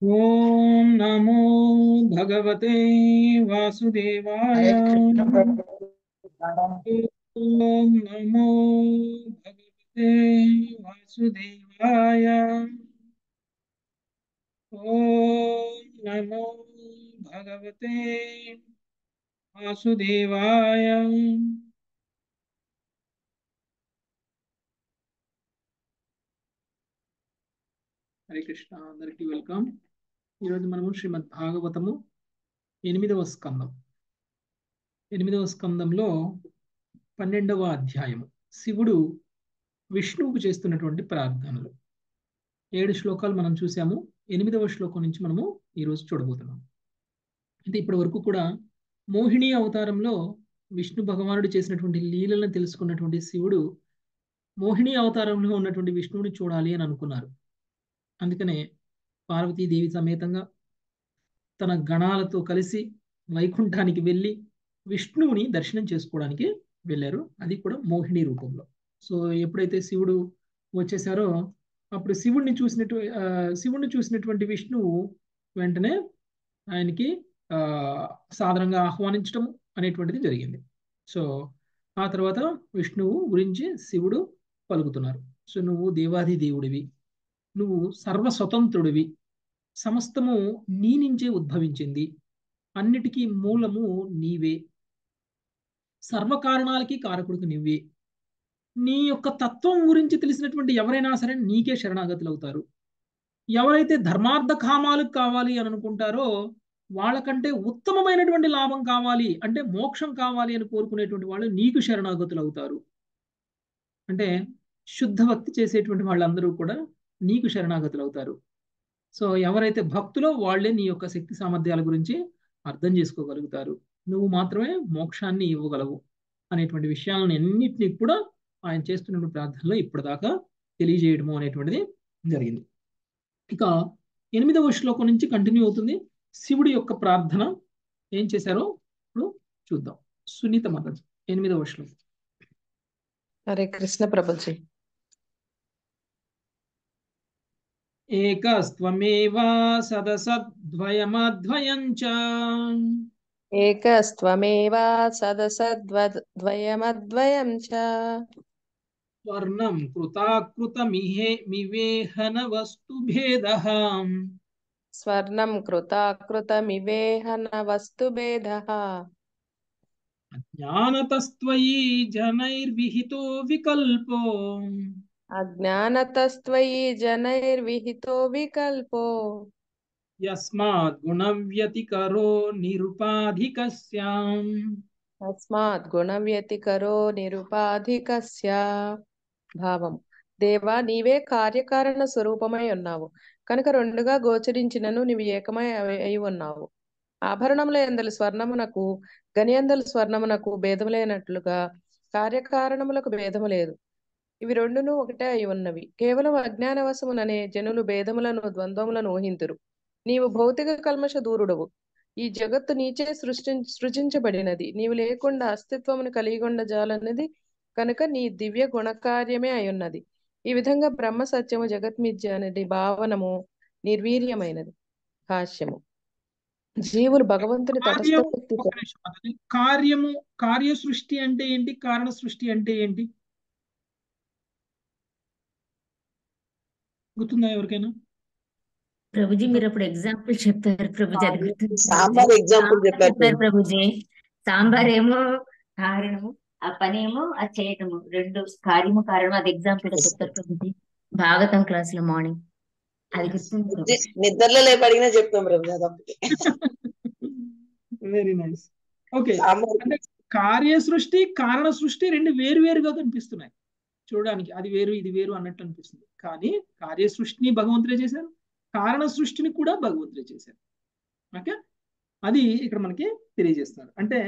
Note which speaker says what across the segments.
Speaker 1: ఓం నమో భగవతే వాసుదేవాయ.
Speaker 2: హరే కృష్ణ ప్రభు.
Speaker 1: ఓం నమో భగవతే వాసుదేవాయ. ఓం నమో భగవతే వాసుదేవాయ. హరే కృష్ణ, అందరికీ వెల్కమ్. ఈరోజు మనము శ్రీమద్ భాగవతము 8వ స్కందం 8వ స్కందంలో 12వ అధ్యాయము శివుడు విష్ణువుకు చేస్తున్నటువంటి ప్రార్థనలు. 7 శ్లోకాలు మనం చూసాము. 8వ శ్లోకం నుంచి మనము ఈరోజు చూడబోతున్నాం. అంటే ఇప్పటి వరకు కూడా మోహిని అవతారంలో విష్ణు భగవానుడు చేసినటువంటి లీలలను తెలుసుకున్నటువంటి శివుడు మోహిని అవతారంలో ఉన్నటువంటి విష్ణువుని చూడాలి అని అనుకున్నారు. అందుకనే పార్వతీదేవి సమేతంగా తన గణాలతో కలిసి వైకుంఠానికి వెళ్ళి విష్ణువుని దర్శనం చేసుకోవడానికి వెళ్ళారు. అది కూడా మోహిని రూపంలో. సో ఎప్పుడైతే శివుడు వచ్చేసారో అప్పుడు శివుణ్ణి చూసినటువంటి విష్ణువు వెంటనే ఆయనకి సాదరంగా ఆహ్వానించడం అనేటువంటిది జరిగింది. సో ఆ తర్వాత విష్ణువు గురించి శివుడు పలుకుతున్నారు. సో నువ్వు దేవాది దేవుడివి, నువ్వు సర్వస్వతంత్రుడివి, సమస్తము నీ నుంచే ఉద్భవించింది, అన్నిటికీ మూలము నీవే, సర్వకారణాలకి కారకుడికి నువ్వే, నీ యొక్క తత్వం గురించి తెలిసినటువంటి ఎవరైనా సరే నీకే శరణాగతులు అవుతారు. ఎవరైతే ధర్మార్థ కామాలకు కావాలి అని అనుకుంటారో వాళ్ళకంటే ఉత్తమమైనటువంటి లాభం కావాలి అంటే మోక్షం కావాలి అని కోరుకునేటువంటి వాళ్ళు నీకు శరణాగతులు అవుతారు. అంటే శుద్ధ భక్తి చేసేటువంటి వాళ్ళందరూ కూడా నీకు శరణాగతులు అవుతారు. సో ఎవరైతే భక్తులో వాళ్ళే నీ యొక్క శక్తి సామర్థ్యాల గురించి అర్థం చేసుకోగలుగుతారు. నువ్వు మాత్రమే మోక్షాన్ని ఇవ్వగలవు అనేటువంటి విషయాలను అన్నింటినీ కూడా ఆయన చేస్తున్న ప్రార్థనలో ఇప్పటిదాకా తెలియజేయడము అనేటువంటిది జరిగింది. ఇక 8వ శ్లోకం నుంచి కంటిన్యూ అవుతుంది. శివుడి యొక్క ప్రార్థన ఏం చేశారో ఇప్పుడు చూద్దాం. సునీత మాతాజీ 8వ శ్లోకం.
Speaker 2: హరే కృష్ణ ప్రభుజీ.
Speaker 1: ఏకస్త్వమేవ సదసద్వయమద్వయం చ
Speaker 2: ఏకస్త్వమేవ సదసద్వయమద్వయం చ
Speaker 1: స్వర్ణం కృతాకృతమివేహన వస్తు భేదః
Speaker 2: స్వర్ణం కృతాకృతమివేహన వస్తుభేదః
Speaker 1: అజ్ఞానతస్త్వయి జనైర్విహితో వికల్పో
Speaker 2: అజ్ఞానతస్త్వయి జనైర్విహితో వికల్పో
Speaker 1: యస్మాత్ గుణవ్యతికరో నిరుపాధికస్యాం.
Speaker 2: తస్మాత్ గుణవ్యతికరో నిరుపాధికస్య. భావం: దేవా, నీవే కార్యకారణ స్వరూపమై ఉన్నావు కనుక రెండుగా గోచరించినను నీవు ఏకమై అయి ఉన్నావు. ఆభరణముల యందలి స్వర్ణమునకు గనియందలి స్వర్ణమునకు భేదములేనట్లుగా కార్యకారణములకు భేదము లేదు. ఇవి రెండును ఒకటే అయి ఉన్నవి. కేవలం అజ్ఞానవశముననే జనులు భేదములను ద్వంద్వములను ఊహింతురు. నీవు భౌతిక కల్మష దూరుడవు. ఈ జగత్తు నీచే సృజించబడినది. నీవు లేకుండా అస్తిత్వమును కలిగికొండ జాలన్నది కనుక నీ దివ్య గుణకార్యమే అయున్నది. ఈ విధంగా బ్రహ్మ సత్యము జగత్మిథ్య అనేది భావనము నిర్వీర్యమైనది. భాష్యము: జీవులు భగవంతుని తటస్థ
Speaker 1: కార్యము
Speaker 2: శక్తితో
Speaker 1: ఒక నిమిషం మాతాజీ. కార్యము, కార్య సృష్టి అంటే ఏంటి, కారణ సృష్టి అంటే ఏంటి గుర్తుందా ఎవరికైనా?
Speaker 3: ప్రభుజీ మీరు అప్పుడు ఎగ్జాంపుల్ చెప్పారు ప్రభుజీ, అది గుర్తుంది ప్రభుజీ.
Speaker 4: సాంబార్ ఎగ్జాంపుల్ చెప్పారు
Speaker 3: చెప్పారు ప్రభుజీ. సాంబార్ ఏమో కారణము, ఆ పని ఏమో అది చేయటము, రెండు కార్యము కారణం, అది ఎగ్జాంపుల్ గా చెప్పారు ప్రభుజీ భాగవతం క్లాస్ లో మార్నింగ్. అది గుర్తుంది ప్రభుజీ.
Speaker 4: నిద్రలో లేపు అడిగినా చెప్తాం ప్రభు అదొకటి.
Speaker 1: Very nice. ఓకే,
Speaker 4: సాంబార్
Speaker 1: అంటే కార్య సృష్టి కారణ సృష్టి రెండు వేరు వేరుగా కనిపిస్తున్నాయి చూడడానికి. అది వేరు ఇది వేరు అన్నట్టు అనిపిస్తుంది. కానీ కార్య సృష్టిని భగవంతుడే చేశారు, కారణ సృష్టిని కూడా భగవంతుడే చేశారు. ఓకే, అది ఇక్కడ మనకి తెలియజేస్తున్నారు. అంటే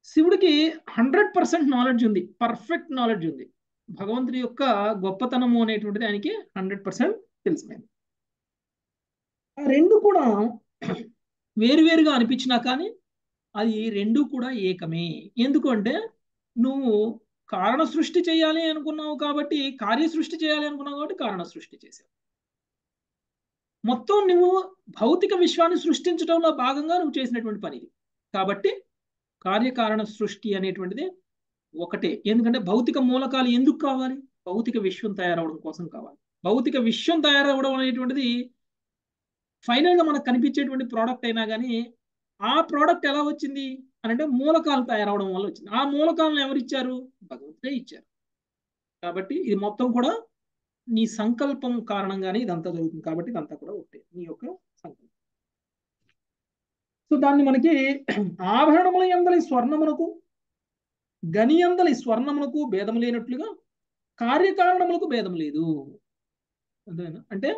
Speaker 1: శివుడికి 100% నాలెడ్జ్ ఉంది, పర్ఫెక్ట్ నాలెడ్జ్ ఉంది. భగవంతుడి యొక్క గొప్పతనము అనేటువంటిది ఆయనకి 100% తెలిసిపోయింది. ఆ రెండు కూడా వేరువేరుగా అనిపించినా కానీ అది రెండు కూడా ఏకమే. ఎందుకు అంటే నువ్వు కారణ సృష్టి చేయాలి అనుకున్నావు కాబట్టి కార్య సృష్టి చేయాలి అనుకున్నావు కాబట్టి కారణ సృష్టి చేశావు. మొత్తం నువ్వు భౌతిక విశ్వాన్ని సృష్టించడంలో భాగంగా నువ్వు చేసినటువంటి పని ఇది. కాబట్టి కార్యకారణ సృష్టి అనేటువంటిది ఒకటే. ఎందుకంటే భౌతిక మూలకాలు ఎందుకు కావాలి? భౌతిక విశ్వం తయారవడం కోసం కావాలి. భౌతిక విశ్వం తయారవడం అనేటువంటిది ఫైనల్ గా మనకు కనిపించేటువంటి ప్రోడక్ట్ అయినా కానీ ఆ ప్రోడక్ట్ ఎలా వచ్చింది అని అంటే మూలకాలు తయారవడం వల్ల వచ్చింది. ఆ మూలకాలను ఎవరిచ్చారు? భగవంతుడే ఇచ్చారు. కాబట్టి ఇది మొత్తం కూడా నీ సంకల్పం కారణంగానే ఇదంతా జరుగుతుంది. కాబట్టి ఇదంతా కూడా ఒకటే, నీ యొక్క సంకల్పం. సో దాన్ని మనకి ఆభరణముల యందలి స్వర్ణమునకు గని యందలి స్వర్ణమునకు భేదం లేనట్లుగా కార్యకారణములకు భేదం లేదు. అంటే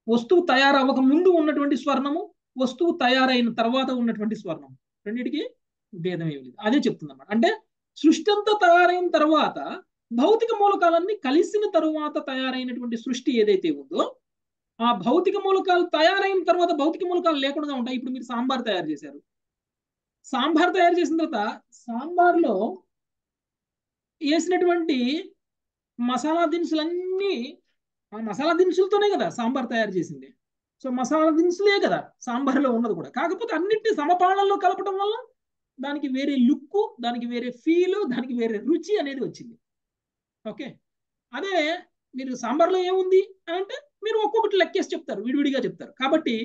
Speaker 1: వస్తువు తయారవ్వక ముందు ఉన్నటువంటి స్వర్ణము, వస్తువు తయారైన తర్వాత ఉన్నటువంటి స్వర్ణము, రెండింటికి భేదం ఏమి లేదు. అదే చెప్తుంది అన్నమాట. అంటే సృష్టి అంతా తయారైన తర్వాత భౌతిక మూలకాలన్నీ కలిసిన తరువాత తయారైనటువంటి సృష్టి ఏదైతే ఉందో ఆ భౌతిక మూలకాలు తయారైన తర్వాత భౌతిక మూలకాలు లేకుండా ఉంటాయి. ఇప్పుడు మీరు సాంబార్ తయారు చేశారు. సాంబార్ తయారు చేసిన తర్వాత సాంబార్లో వేసినటువంటి మసాలా దినుసులన్నీ ఆ మసాలా దినుసులతోనే కదా సాంబార్ తయారు చేసింది. సో మసాలా దినుసులే కదా సాంబార్లో ఉన్నది కూడా. కాకపోతే అన్నింటినీ సమపాళల్లో కలపడం వల్ల దానికి వేరే లుక్, దానికి వేరే ఫీల్, దానికి వేరే రుచి అనేది వచ్చింది. ఓకే, అదే మీరు సాంబార్లో ఏముంది అంటే మీరు ఒక్కొక్కటి లెక్కేసి చెప్తారు, విడివిడిగా చెప్తారు. కాబట్టి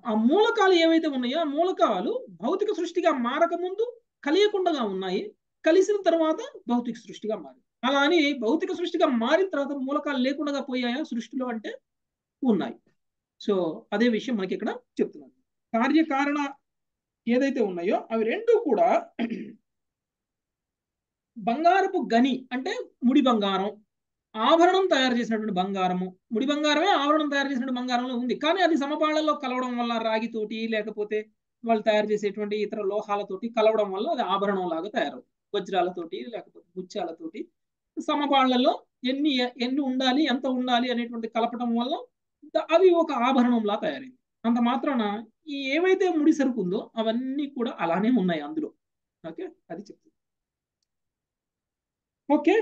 Speaker 1: ఆ మూలకాలు ఏవైతే ఉన్నాయో ఆ మూలకాలు భౌతిక సృష్టిగా మారక ముందు కలియకుండా ఉన్నాయి, కలిసిన తర్వాత భౌతిక సృష్టిగా మారి. అలా అని భౌతిక సృష్టిగా మారిన తర్వాత మూలకాలు లేకుండా పోయాయా సృష్టిలో అంటే ఉన్నాయి. సో అదే విషయం మనకి ఇక్కడ చెప్తున్నాను. కార్యకారణ ఏదైతే ఉన్నాయో అవి రెండు కూడా బంగారపు గని అంటే ముడి బంగారం, ఆభరణం తయారు చేసినటువంటి బంగారము, ముడి బంగారమే ఆభరణం తయారు చేసినటువంటి బంగారంలో ఉంది. కానీ అది సమపాళ్లలో కలవడం వల్ల రాగితోటి లేకపోతే వాళ్ళు తయారు చేసేటువంటి ఇతర లోహాలతోటి కలవడం వల్ల అది ఆభరణం లాగా తయారవుతుంది. వజ్రాలతోటి లేకపోతే ముత్యాలతోటి సమపాళ్లలో ఎన్ని ఉండాలి, ఎంత ఉండాలి అనేటువంటి కలపడం వల్ల అవి ఒక ఆభరణంలా తయారైంది. అంత మాత్రాన ఈ ఏవైతే ముడి సరుకు ఉందో అవన్నీ కూడా అలానే ఉన్నాయి అందులో. ఓకే, అది చెప్తుంది. ఓకే,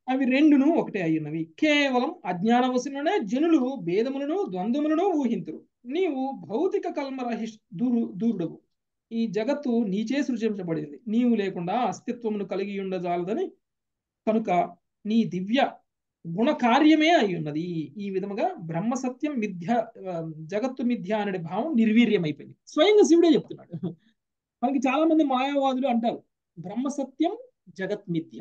Speaker 1: అవి రెండును ఒకటే అయ్యున్నవి. కేవలం అజ్ఞానవశమునే జనులు భేదములను ద్వంద్వములను ఊహింతురు. నీవు భౌతిక కల్మరహి దూరుడవు. ఈ జగత్తు నీచే సృజించబడింది, నీవు లేకుండా అస్తిత్వమును కలిగి ఉండజాలదని కనుక నీ దివ్య గుణకార్యమే అయి ఉన్నది. ఈ విధముగా బ్రహ్మ సత్యం మిథ్య, జగత్తు మిథ్య అనే భావం నిర్వీర్యమైపోయింది. స్వయంగా శివుడే చెప్తున్నాడు. మనకి చాలా మంది మాయావాదులు అంటారు బ్రహ్మ సత్యం జగత్ మిథ్య.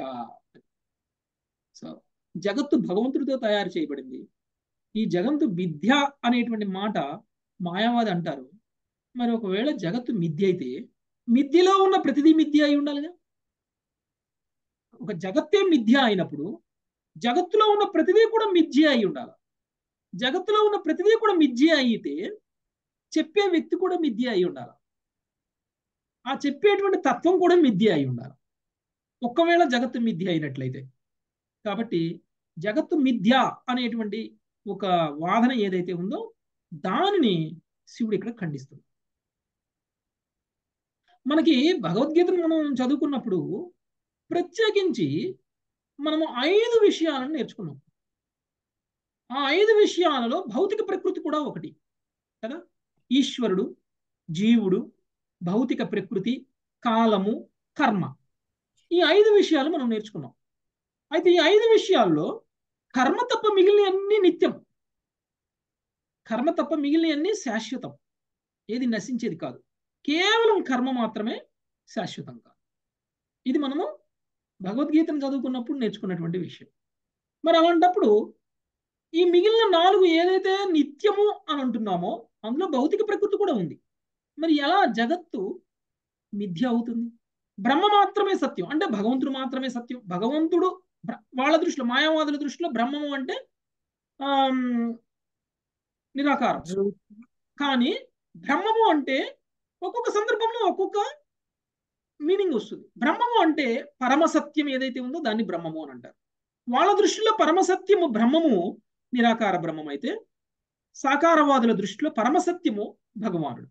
Speaker 1: సో జగత్తు భగవంతుడితో తయారు చేయబడింది, ఈ జగత్తు మిథ్య అనేటువంటి మాట మాయావాది అంటారు. మరి ఒకవేళ జగత్తు మిథ్య అయితే మిథ్యలో ఉన్న ప్రతిదీ మిథ్య అయి ఉండాలిగా. ఒక జగత్తే మిథ్య అయినప్పుడు జగత్తులో ఉన్న ప్రతిదీ కూడా మిథ్య అయి ఉండాలి. జగత్తులో ఉన్న ప్రతిదీ కూడా మిథ్య అయితే చెప్పే వ్యక్తి కూడా మిథ్య అయి ఉండాలి. ఆ చెప్పేటువంటి తత్వం కూడా మిథ్య అయి ఉండాలి ఒకవేళ జగత్తు మిథ్య అయినట్లయితే. కాబట్టి జగత్తు మిథ్య అనేటువంటి ఒక వాదన ఏదైతే ఉందో దానిని శివుడు ఇక్కడ ఖండిస్తుంది. మనకి భగవద్గీతను మనం చదువుకున్నప్పుడు ప్రత్యేకించి మనము 5 విషయాలను నేర్చుకున్నాం. ఆ 5 విషయాలలో భౌతిక ప్రకృతి కూడా ఒకటి కదా. ఈశ్వరుడు, జీవుడు, భౌతిక ప్రకృతి, కాలము, కర్మ, ఈ 5 విషయాలు మనం నేర్చుకున్నాం. అయితే ఈ 5 విషయాల్లో కర్మ తప్ప మిగిలినవన్నీ నిత్యం, కర్మ తప్ప మిగిలినవన్నీ శాశ్వతం, ఏది నశించేది కాదు. కేవలం కర్మ మాత్రమే శాశ్వతం కాదు. ఇది మనము భగవద్గీతను చదువుకున్నప్పుడు నేర్చుకున్నటువంటి విషయం. మరి అలాంటప్పుడు ఈ మిగిలిన 4 ఏదైతే నిత్యము అని అంటున్నామో అందులో భౌతిక ప్రకృతి కూడా ఉంది. మరి ఎలా జగత్తు మిథ్య అవుతుంది? బ్రహ్మ మాత్రమే సత్యం అంటే భగవంతుడు మాత్రమే సత్యం. భగవంతుడు వాళ్ళ దృష్టిలో, మాయావాదుల దృష్టిలో బ్రహ్మము అంటే నిరాకారం. కానీ బ్రహ్మము అంటే ఒక్కొక్క సందర్భంలో ఒక్కొక్క మీనింగ్ వస్తుంది. బ్రహ్మము అంటే పరమసత్యం ఏదైతే ఉందో దాన్ని బ్రహ్మము అని అంటారు. వాళ్ళ దృష్టిలో పరమసత్యము బ్రహ్మము నిరాకార బ్రహ్మం అయితే, సాకారవాదుల దృష్టిలో పరమసత్యము భగవానుడు,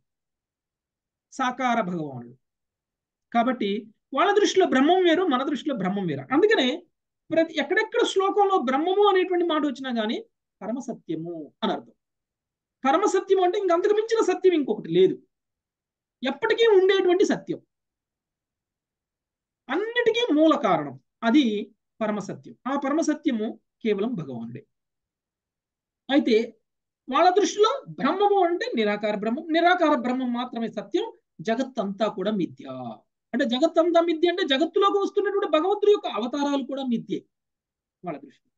Speaker 1: సాకార భగవానుడు. కాబట్టి వాళ్ళ దృష్టిలో బ్రహ్మం వేరు, మన దృష్టిలో బ్రహ్మం వేరు. అందుకనే ఎక్కడెక్కడ శ్లోకంలో బ్రహ్మము అనేటువంటి మాట వచ్చినా కానీ పరమసత్యము అని అర్థం. పరమసత్యం అంటే ఇంకంతకు మించిన సత్యం ఇంకొకటి లేదు, ఎప్పటికీ ఉండేటువంటి సత్యం, అన్నిటికీ మూల కారణం, అది పరమసత్యం. ఆ పరమసత్యము కేవలం భగవానుడే. అయితే వాళ్ళ దృష్టిలో బ్రహ్మము అంటే నిరాకార బ్రహ్మం, నిరాకార బ్రహ్మం మాత్రమే సత్యం, జగత్తంతా కూడా మిథ్య. అంటే జగత్తంతా మిథ్య అంటే జగత్తులోకి వస్తున్నటువంటి భగవంతుడి యొక్క అవతారాలు కూడా మిథ్యే వాళ్ళ దృష్టిలో.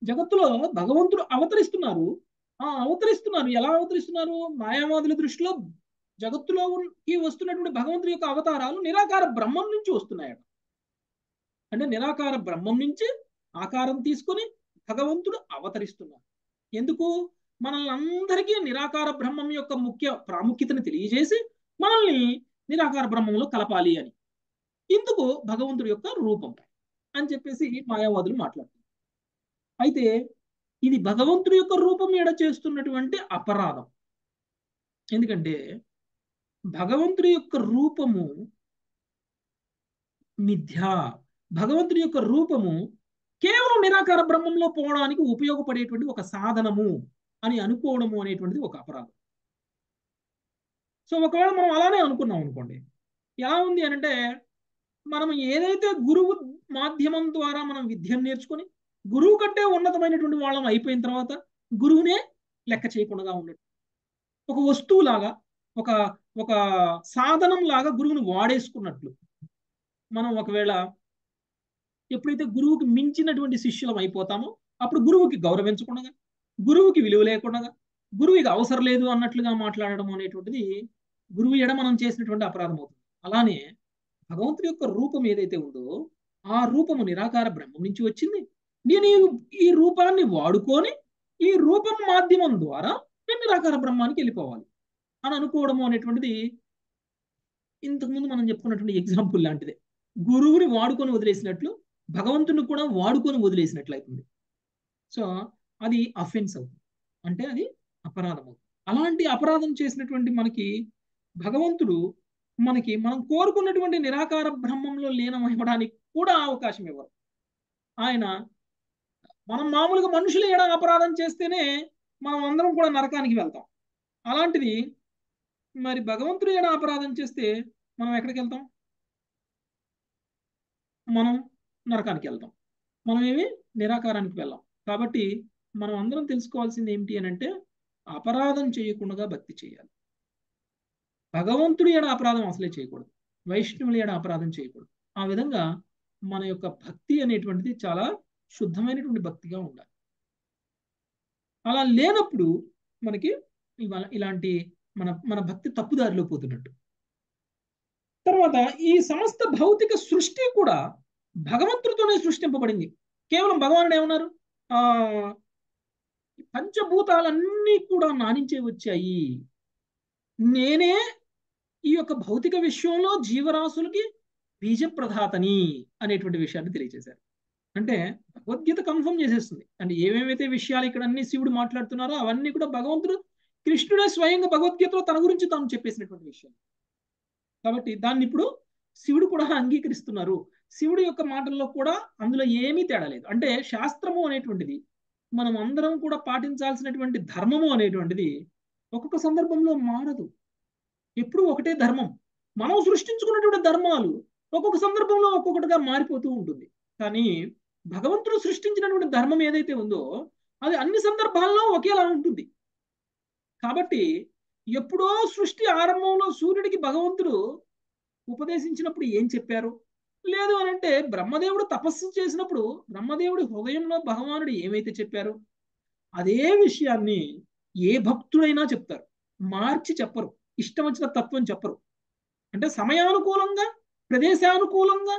Speaker 1: జగత్తులో భగవంతుడు అవతరిస్తున్నారు, ఎలా అవతరిస్తున్నారు? మాయావాదుల దృష్టిలో జగత్తులోకి వస్తున్నటువంటి భగవంతుడి యొక్క అవతారాలు నిరాకార బ్రహ్మం నుంచి వస్తున్నాయట. అంటే నిరాకార బ్రహ్మం నుంచి ఆకారం తీసుకొని భగవంతుడు అవతరిస్తున్నారు. ఎందుకు? మనల్ని అందరికీ నిరాకార బ్రహ్మం యొక్క ముఖ్య ప్రాముఖ్యతను తెలియజేసి మనల్ని నిరాకార బ్రహ్మంలో కలపాలి అని. ఇందుకు భగవంతుడి యొక్క రూపం అని చెప్పేసి మాయావాదులు మాట్లాడుతున్నారు. అయితే ఇది భగవంతుడి యొక్క రూపం ఎడ చేస్తున్నటువంటి అపరాధం. ఎందుకంటే భగవంతుడి యొక్క రూపము మిథ్య, భగవంతుడి యొక్క రూపము కేవలం నిరాకార బ్రహ్మంలో పోవడానికి ఉపయోగపడేటువంటి ఒక సాధనము అని అనుకోవడము అనేటువంటిది ఒక అపరాధం. సో ఒకవేళ మనం అలానే అనుకున్నాం అనుకోండి, ఎలా ఉంది అనంటే మనం ఏదైతే గురువు మాధ్యమం ద్వారా మనం విద్యను నేర్చుకొని గురువు కంటే ఉన్నతమైనటువంటి వాళ్ళం అయిపోయిన తర్వాత గురువునే లెక్క చేయకుండా ఉండదు. ఒక వస్తువులాగా, ఒక ఒక సాధనం లాగా గురువుని వాడేసుకున్నట్లు మనం ఒకవేళ ఎప్పుడైతే గురువుకి మించినటువంటి శిష్యులం అయిపోతామో అప్పుడు గురువుకి గౌరవించకుండా, గురువుకి విలువ లేకుండా, గురువుకి అవసరం లేదు అన్నట్లుగా మాట్లాడడం అనేటువంటిది గురువు ఎడ మనం చేసినటువంటి అపరాధం అవుతుంది. అలానే భగవంతుడి యొక్క రూపం ఏదైతే ఉందో ఆ రూపము నిరాకార బ్రహ్మం నుంచి వచ్చింది. నేను ఈ రూపాన్ని వాడుకొని ఈ రూపం మాధ్యమం ద్వారా నేను నిరాకార బ్రహ్మానికి వెళ్ళిపోవాలి అని అనుకోవడము అనేటువంటిది ఇంతకుముందు మనం చెప్పుకున్నటువంటి ఎగ్జాంపుల్ లాంటిదే. గురువుని వాడుకొని వదిలేసినట్లు భగవంతుని కూడా వాడుకొని వదిలేసినట్లు అవుతుంది. సో అది అఫెన్స్ అవుతుంది, అంటే అది అపరాధం అవుతుంది. అలాంటి అపరాధం చేసినటువంటి మనకి భగవంతుడు మనం కోరుకున్నటువంటి నిరాకార బ్రహ్మంలో లీనమవ్వడానికి కూడా అవకాశం ఇవ్వరు. ఆయన మనం మామూలుగా మనుషులు ఏడా అపరాధం చేస్తేనే మనం అందరం కూడా నరకానికి వెళ్తాం. అలాంటిది మరి భగవంతుడు ఏడా అపరాధం చేస్తే మనం ఎక్కడికి వెళ్తాం? మనం నరకానికి వెళ్తాం, మనం ఏమి నిరాకారానికి వెళ్ళాం. కాబట్టి మనం అందరం తెలుసుకోవాల్సింది ఏమిటి అని అంటే అపరాధం చేయకుండా భక్తి చేయాలి. భగవంతుడి ఏడ అపరాధం అసలే చేయకూడదు, వైష్ణవుల ఏడ అపరాధం చేయకూడదు. ఆ విధంగా మన యొక్క భక్తి అనేటువంటిది చాలా శుద్ధమైనటువంటి భక్తిగా ఉండాలి. అలా లేనప్పుడు మనకి ఇలాంటి మన భక్తి తప్పుదారిలో పోతున్నట్టు. తర్వాత ఈ సమస్త భౌతిక సృష్టి కూడా భగవంతుడితోనే సృష్టింపబడింది. కేవలం భగవానుడు ఏమన్నారు? పంచభూతాలన్నీ కూడా నా నుంచే వచ్చాయి, నేనే ఈ యొక్క భౌతిక విశ్వంలో జీవరాశులకి బీజప్రధాతని అనేటువంటి విషయాన్ని తెలియజేశారు. అంటే భగవద్గీత కన్ఫర్మ్ చేసేస్తుంది. అంటే ఏమేమైతే విషయాలు ఇక్కడ అన్ని శివుడు మాట్లాడుతున్నారో అవన్నీ కూడా భగవంతుడు కృష్ణుడే స్వయంగా భగవద్గీతలో తన గురించి తాను చెప్పేసినటువంటి విషయం. కాబట్టి దాన్ని ఇప్పుడు శివుడు కూడా అంగీకరిస్తున్నారు. శివుడి యొక్క మాటల్లో కూడా అందులో ఏమీ తేడా లేదు. అంటే శాస్త్రము అనేటువంటిది మనం అందరం కూడా పాటించాల్సినటువంటి ధర్మము అనేటువంటిది ఒక్కొక్క సందర్భంలో మారదు, ఎప్పుడు ఒకటే ధర్మం. మనం సృష్టించుకున్నటువంటి ధర్మాలు ఒక్కొక్క సందర్భంలో ఒక్కొక్కటిగా మారిపోతూ ఉంటుంది. కానీ భగవంతుడు సృష్టించినటువంటి ధర్మం ఏదైతే ఉందో అది అన్ని సందర్భాల్లో ఒకేలా ఉంటుంది. కాబట్టి ఎప్పుడో సృష్టి ఆరంభంలో సూర్యుడికి భగవంతుడు ఉపదేశించినప్పుడు ఏం చెప్పారు, లేదు అని అంటే బ్రహ్మదేవుడు తపస్సు చేసినప్పుడు బ్రహ్మదేవుడి హృదయంలో భగవానుడు ఏమైతే చెప్పారు అదే విషయాన్ని ఏ భక్తుడైనా చెప్తారు, మార్చి చెప్పరు, ఇష్టం వచ్చిన తత్వం చెప్పరు. అంటే సమయానుకూలంగా ప్రదేశానుకూలంగా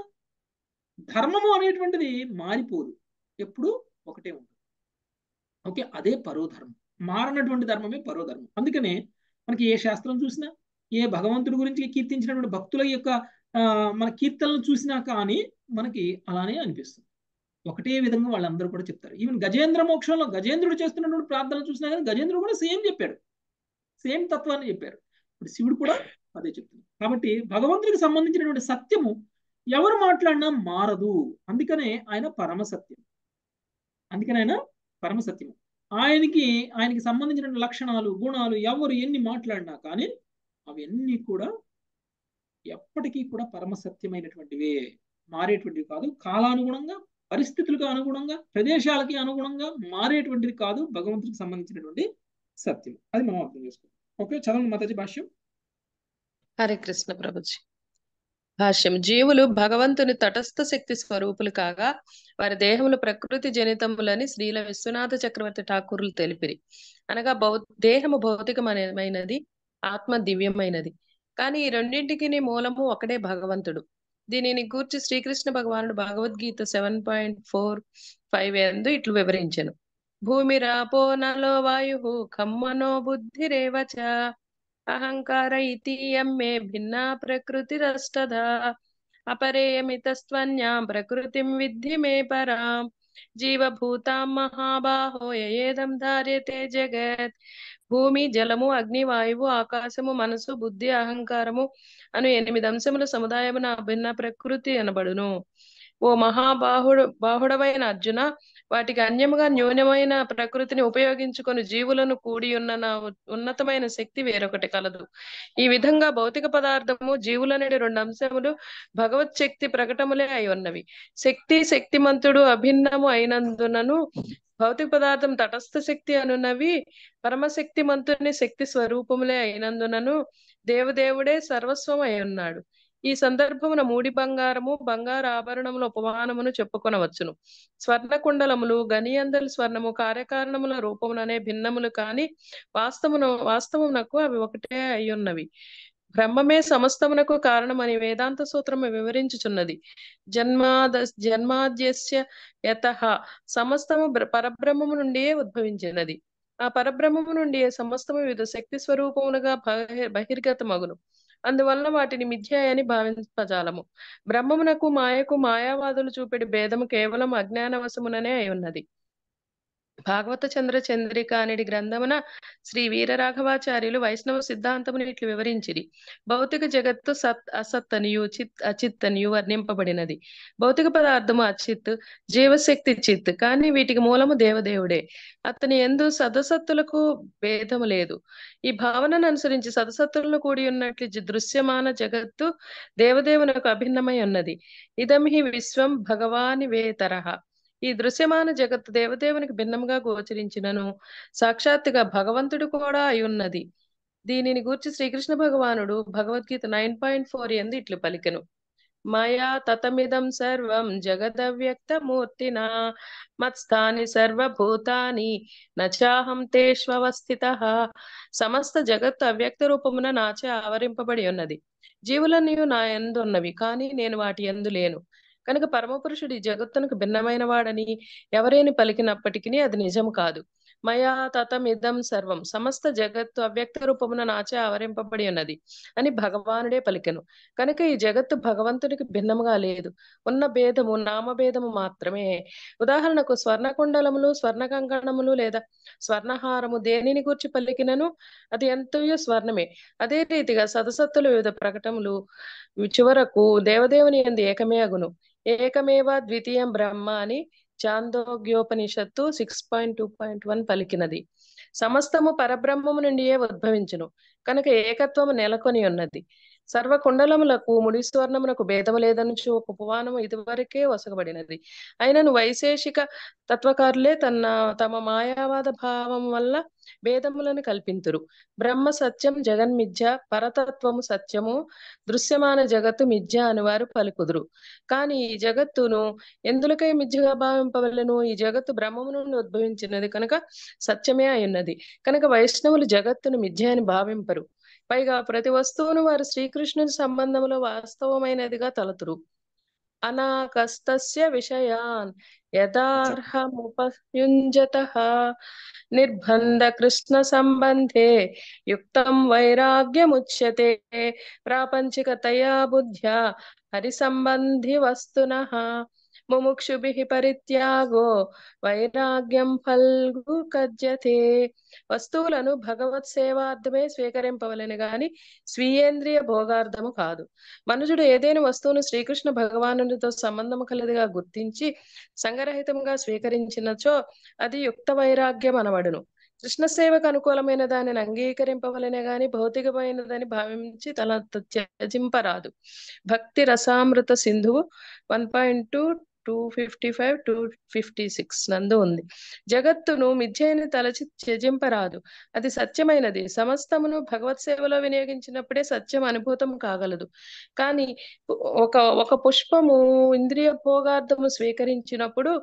Speaker 1: ధర్మము అనేటువంటిది మారిపోదు, ఎప్పుడు ఒకటే ఉంటుంది. ఓకే, అదే పరోధర్మం. మారనటువంటి ధర్మమే పరోధర్మం. అందుకనే మనకి ఏ శాస్త్రం చూసినా ఏ భగవంతుడి గురించి కీర్తించినటువంటి భక్తుల యొక్క మన కీర్తనలు చూసినా కానీ మనకి అలానే అనిపిస్తుంది. ఒకటే విధంగా వాళ్ళందరూ కూడా చెప్తారు. ఈవెన్ గజేంద్ర మోక్షంలో గజేంద్రుడు చేస్తున్నటువంటి ప్రార్థనలు చూసినా కానీ గజేంద్రుడు కూడా సేమ్ చెప్పాడు, సేమ్ తత్వాన్ని చెప్పారు. ఇప్పుడు శివుడు కూడా అదే చెప్తున్నాడు. కాబట్టి భగవంతుడికి సంబంధించినటువంటి సత్యము ఎవరు మాట్లాడినా మారదు. అందుకనే ఆయన పరమసత్యం. ఆయనకి సంబంధించిన లక్షణాలు, గుణాలు ఎవరు ఎన్ని మాట్లాడినా కానీ అవన్నీ కూడా ఎప్పటికీ కూడా పరమసత్యమైనటువంటివే, మారేటువంటివి కాదు. కాలానుగుణంగా, పరిస్థితులకు అనుగుణంగా, ప్రదేశాలకి అనుగుణంగా మారేటువంటిది కాదు భగవంతుడికి సంబంధించినటువంటి సత్యం. అది మనం అర్థం చేసుకోవాలి. ఓకే, చదవండి మాతాజీ భాష్యం.
Speaker 2: హరే కృష్ణ ప్రభుజీ. భాష్యం. జీవులు భగవంతుని తటస్థ శక్తి స్వరూపులు కాగా వారి దేహములు ప్రకృతి జనితములని శ్రీల విశ్వనాథ చక్రవర్తి ఠాకూరులు తెలిపిరి. అనగా దేహము భౌతికమైనది, ఆత్మ దివ్యమైనది. కానీ ఈ రెండింటికి మూలము ఒకడే భగవంతుడు. దీనిని గూర్చి శ్రీకృష్ణ భగవానుడు భగవద్గీత 7.45 యందు ఇట్లు వివరించెను. భూమిరాపో నలో వాయు ఖమ్మనో బుద్ధిరేవచ అహంకార ఇతీయం మే భిన్నా ప్రకృతిరష్టధా అపరేయమితస్త్వన్యాం ప్రకృతిం విద్ధి మే పరాం జీవభూతాం మహాబాహో యయేదం ధార్యతే జగత్. భూమి, జలము, అగ్ని, వాయువు, ఆకాశము, మనసు, బుద్ధి, అహంకారము అను 8 అంశముల సముదాయమున భిన్న ప్రకృతి అనబడును. ఓ బాహుడవైన అర్జున, వాటికి అన్యముగా న్యూనమైన ప్రకృతిని ఉపయోగించుకొని జీవులను కూడి ఉన్న నా ఉన్నతమైన శక్తి వేరొకటి కలదు. ఈ విధంగా భౌతిక పదార్థము, జీవులనేది 2 అంశములు భగవత్ శక్తి ప్రకటములే అయి ఉన్నవి. శక్తిమంతుడు అభిన్నము అయినందునను భౌతిక పదార్థం తటస్థ శక్తి అనున్నవి పరమశక్తిమంతుని శక్తి స్వరూపములే అయినందునను దేవదేవుడే సర్వస్వం అయి ఉన్నాడు. ఈ సందర్భమున మూడి బంగారు ఆభరణముల ఉపమానమును చెప్పుకొనవచ్చును. స్వర్ణ కుండలములు, గనియందలి స్వర్ణము కార్యకారణముల రూపముననే భిన్నములు కాని వాస్తవమునకు అవి ఒకటే అయ్యున్నవి. బ్రహ్మమే సమస్తమునకు కారణమని వేదాంత సూత్రము వివరించుచున్నది. జన్మాద్యస్య యతః సమస్తము పరబ్రహ్మము నుండియే ఉద్భవించినది. ఆ పరబ్రహ్మము నుండి సమస్తము వివిధ శక్తి స్వరూపములుగా బహిర్గతమగును. అందువలన వాటిని మిథ్య అని భావింపజాలము. బ్రహ్మమునకు మాయకు మాయావాదులు చూపెడి భేదము కేవలం అజ్ఞానవశముననే అయి ఉన్నది. భాగవత చంద్రిక అనేది గ్రంథమున శ్రీ వీరరాఘవాచార్యులు వైష్ణవ సిద్ధాంతమును ఇట్లు వివరించిరి. భౌతిక జగత్తు అసత్ అనియు అచిత్ అనియు వర్ణింపబడినది. భౌతిక పదార్థము అచిత్, జీవశక్తి చిత్. కానీ వీటికి మూలము దేవదేవుడే. అతని యందు సదసత్తులకు భేదము లేదు. ఈ భావనను అనుసరించి సదసత్తులను కూడి ఉన్నట్లు దృశ్యమాన జగత్తు దేవదేవునకు అభిన్నమై ఉన్నది. ఇదం హి విశ్వం భగవాని వేతరః. ఈ దృశ్యమాన జగత్తు దేవదేవునికి భిన్నముగా గోచరించినను సాక్షాత్తుగా భగవంతుడు కూడా అయి ఉన్నది. దీనిని గూర్చి శ్రీకృష్ణ భగవానుడు భగవద్గీత 9.4 యందు ఇట్లు పలికెను. మయా తతమిదం సర్వం జగదవ్యక్తమూర్తినా మత్స్థాని సర్వభూతాని నచాహం తేష్వస్థితః. సమస్త జగత్తు అవ్యక్త రూపమున నాచే ఆవరింపబడి ఉన్నది. జీవులన్నీ నా యందు ఉన్నవి, కానీ నేను వాటి యందు లేను. కనుక పరమపురుషుడు ఈ జగత్తునకు భిన్నమైన వాడని ఎవరేని పలికినప్పటికీ అది నిజము కాదు. మయా తతమిదం సర్వం, సమస్త జగత్తు అవ్యక్త రూపమున నాచే ఆవరింపబడి ఉన్నది అని భగవానుడే పలికెను. కనుక ఈ జగత్తు భగవంతునికి భిన్నముగా లేదు. ఉన్న భేదము నామభేదము మాత్రమే. ఉదాహరణకు స్వర్ణకుండలములు, స్వర్ణ కంకణములు లేదా స్వర్ణహారము దేనిని గూర్చి పలికినను అది ఎంతయో స్వర్ణమే. అదే రీతిగా సదసత్తులు వివిధ ప్రకటములు చివరకు దేవదేవుని యందు ఏకమే అగును. ఏకమేవ ద్వితీయం బ్రహ్మ అని చాందోగ్యోపనిషత్తు 6.2.1 పలికినది. సమస్తము పరబ్రహ్మము నుండియే ఉద్భవించును. కనుక ఏకత్వము నెలకొని ఉన్నది. సర్వకుండలములకు ముడి స్వర్ణమునకు భేదము లేదనుచు ఒక ఉపమానము ఇదివరకే వసగబడినది. అయినను వైశేషిక తత్వకారులే తమ మాయావాద భావం వల్ల భేదములను కల్పింతురు. బ్రహ్మ సత్యం, జగన్మిథ్య, పరతత్వము సత్యము, దృశ్యమాన జగత్తు మిథ్య అని వారు పలుకుదురు. కానీ ఈ జగత్తును ఎందులకై మిథ్యగా భావింపవలెను? ఈ జగత్తు బ్రహ్మము నుండి ఉద్భవించినది కనుక సత్యమే అయ్యున్నది. కనుక వైష్ణవులు జగత్తును మిథ్య అని భావింపరు. పైగా ప్రతి వస్తువును వారు శ్రీకృష్ణుని సంబంధంలో వాస్తవమైనదిగా తలతురు. అనాకస్తస్య విషయాన్ యథార్హముపయుంజతః నిర్బంధ కృష్ణ సంబంధే యుక్తం వైరాగ్యముచ్యతే ప్రాపంచికతయా బుద్ధ్యా హరి సంబంధి వస్తునః. ముముక్షుభిః పరిత్యాగో వైరాగ్యం ఫల్గు కజ్యతే. వస్తువులను భగవత్ సేవార్థమే స్వీకరింపవలెను గాని స్వీయేంద్రియ భోగార్థము కాదు. మనుజుడు ఏదైనా వస్తువును శ్రీకృష్ణ భగవానునితో సంబంధము కలదిగా గుర్తించి సంగరహితంగా స్వీకరించినచో అది యుక్త వైరాగ్యం అనబడును. కృష్ణ సేవకు అనుకూలమైన దానిని అంగీకరింపవలెనే గాని భౌతికమైనదని భావించి తల త్యజింపరాదు. భక్తి రసామృత సింధువు 1.2 255 256 నందు ఉంది. జగత్తును మిథ్యని తలచి త్యజింపరాదు, అది సత్యమైనది. సమస్తమును భగవత్ సేవలో వినియోగించినప్పుడే సత్యం అనుభూతం కాగలదు. కానీ ఒక పుష్పము ఇంద్రియ భోగార్థము స్వీకరించినప్పుడు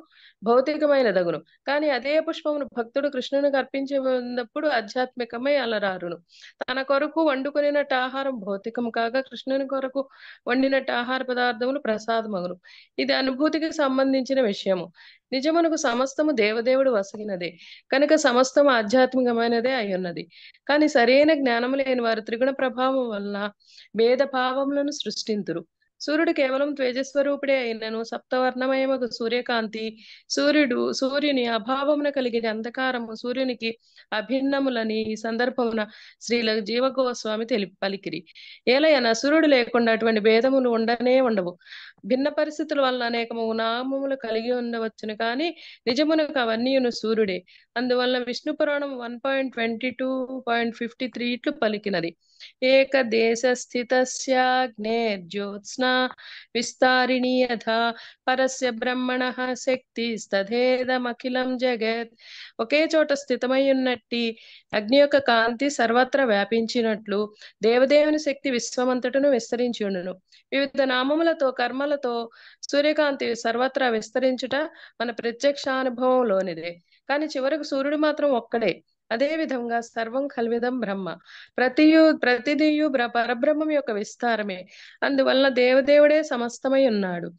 Speaker 2: భౌతికమైనదగును. కానీ అదే పుష్పమును భక్తుడు కృష్ణునికి అర్పించినప్పుడు ఆధ్యాత్మికమై అలరారును. తన కొరకు వండుకొనినట్టు ఆహారం భౌతికం కాగా కృష్ణుని కొరకు వండినట్టు ఆహార పదార్థములు ప్రసాదమగును. ఇది అనుభూతికి సంబంధించిన విషయము. నిజమునకు సమస్తము దేవదేవుడు వసగినదే కనుక సమస్తము ఆధ్యాత్మికమైనదే అయ్యున్నది. కానీ సరైన జ్ఞానము లేని వారు త్రిగుణ ప్రభావం వలన భేద భావములను సృష్టింతురు. సూర్యుడు కేవలం తేజస్వరూపుడే అయినను సప్తవర్ణమయమగు సూర్యకాంతి సూర్యుని అభావమున కలిగిన అంధకారము సూర్యునికి అభిన్నములని ఈ సందర్భమున శ్రీల జీవగోస్వామి పలికిరి. ఏలయన సూర్యుడు లేకుండా అటువంటి భేదములు ఉండవు. భిన్న పరిస్థితుల వలన అనేకము నామములు కలిగి ఉండవచ్చును కానీ నిజమునకు అవన్నీయును సూర్యుడే. అందువలన విష్ణు పురాణం 1.22.53 ఇట్లు పలికినది. ఏకదేశ స్థితస్యాగ్నే జ్యోత్స్నా విస్తారిణీ యథా పరస్య బ్రహ్మణః శక్తి తథేదమఖిలం జగత్. ఒకే చోట స్థితమై ఉన్నట్టి అగ్ని యొక్క కాంతి సర్వత్రా వ్యాపించినట్లు దేవదేవుని శక్తి విశ్వమంతటను విస్తరించి ఉండును. వివిధ నామములతో కర్మలతో సూర్యకాంతి సర్వత్రా విస్తరించుట మన ప్రత్యక్షానుభవంలోనిదే. కానీ చివరకు సూర్యుడు మాత్రం ఒక్కడే. అదే విధంగా సర్వం కల్విదం బ్రహ్మ, ప్రతిదియు పరబ్రహ్మం యొక్క విస్తారమే. అందువలన దేవదేవుడే సమస్తమై ఉన్నాడు.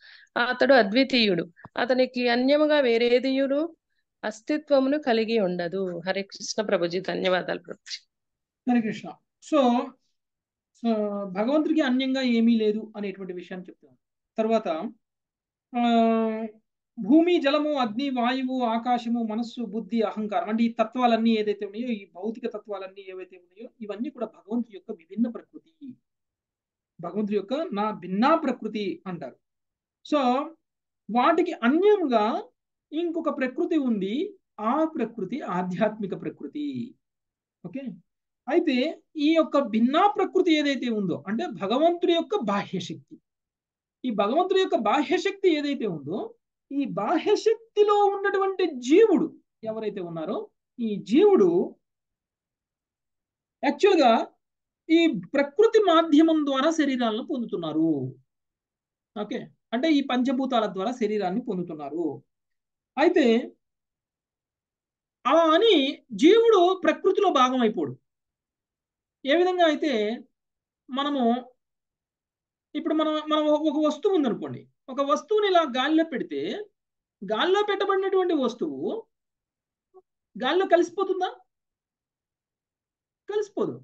Speaker 2: అతడు అద్వితీయుడు. అతనికి అన్యముగా వేరేదియుడు అస్తిత్వమును కలిగి ఉండదు. హరే కృష్ణ ప్రభుజీ. ధన్యవాదాలు ప్రభుజీ.
Speaker 1: హరే కృష్ణ. సో భగవంతుడికి అన్యంగా ఏమీ లేదు అనేటువంటి విషయాన్ని చెప్తున్నాను. తర్వాత భూమి, జలము, అగ్ని, వాయువు, ఆకాశము, మనస్సు, బుద్ధి, అహంకారం అంటే ఈ తత్వాలన్నీ ఏదైతే ఉన్నాయో, ఈ భౌతిక తత్వాలన్నీ ఏవైతే ఉన్నాయో, ఇవన్నీ కూడా భగవంతుడి యొక్క విభిన్న ప్రకృతి, భగవంతుడి యొక్క భిన్నా ప్రకృతి అంటారు. సో వాటికి అన్యముగా ఇంకొక ప్రకృతి ఉంది. ఆ ప్రకృతి ఆధ్యాత్మిక ప్రకృతి. ఓకే. అయితే ఈ యొక్క భిన్నా ప్రకృతి ఏదైతే ఉందో అంటే భగవంతుడి యొక్క బాహ్యశక్తి, ఈ భగవంతుడి యొక్క బాహ్యశక్తి ఏదైతే ఉందో, ఈ బాహ్యశక్తిలో ఉన్నటువంటి జీవుడు ఎవరైతే ఉన్నారో, ఈ జీవుడు యాక్చువల్గా ఈ ప్రకృతి మాధ్యమం ద్వారా శరీరాలను పొందుతున్నారు. ఓకే. అంటే ఈ పంచభూతాల ద్వారా శరీరాన్ని పొందుతున్నారు. అయితే అలా అని జీవుడు ప్రకృతిలో భాగం అయిపోడు. ఏ విధంగా అయితే ఇప్పుడు మనం ఒక వస్తువు ఉందనుకోండి, ఒక వస్తువుని ఇలా గాలిలో పెడితే గాలిలో పెట్టబడినటువంటి వస్తువు గాలిలో కలిసిపోతుందా? కలిసిపోదు.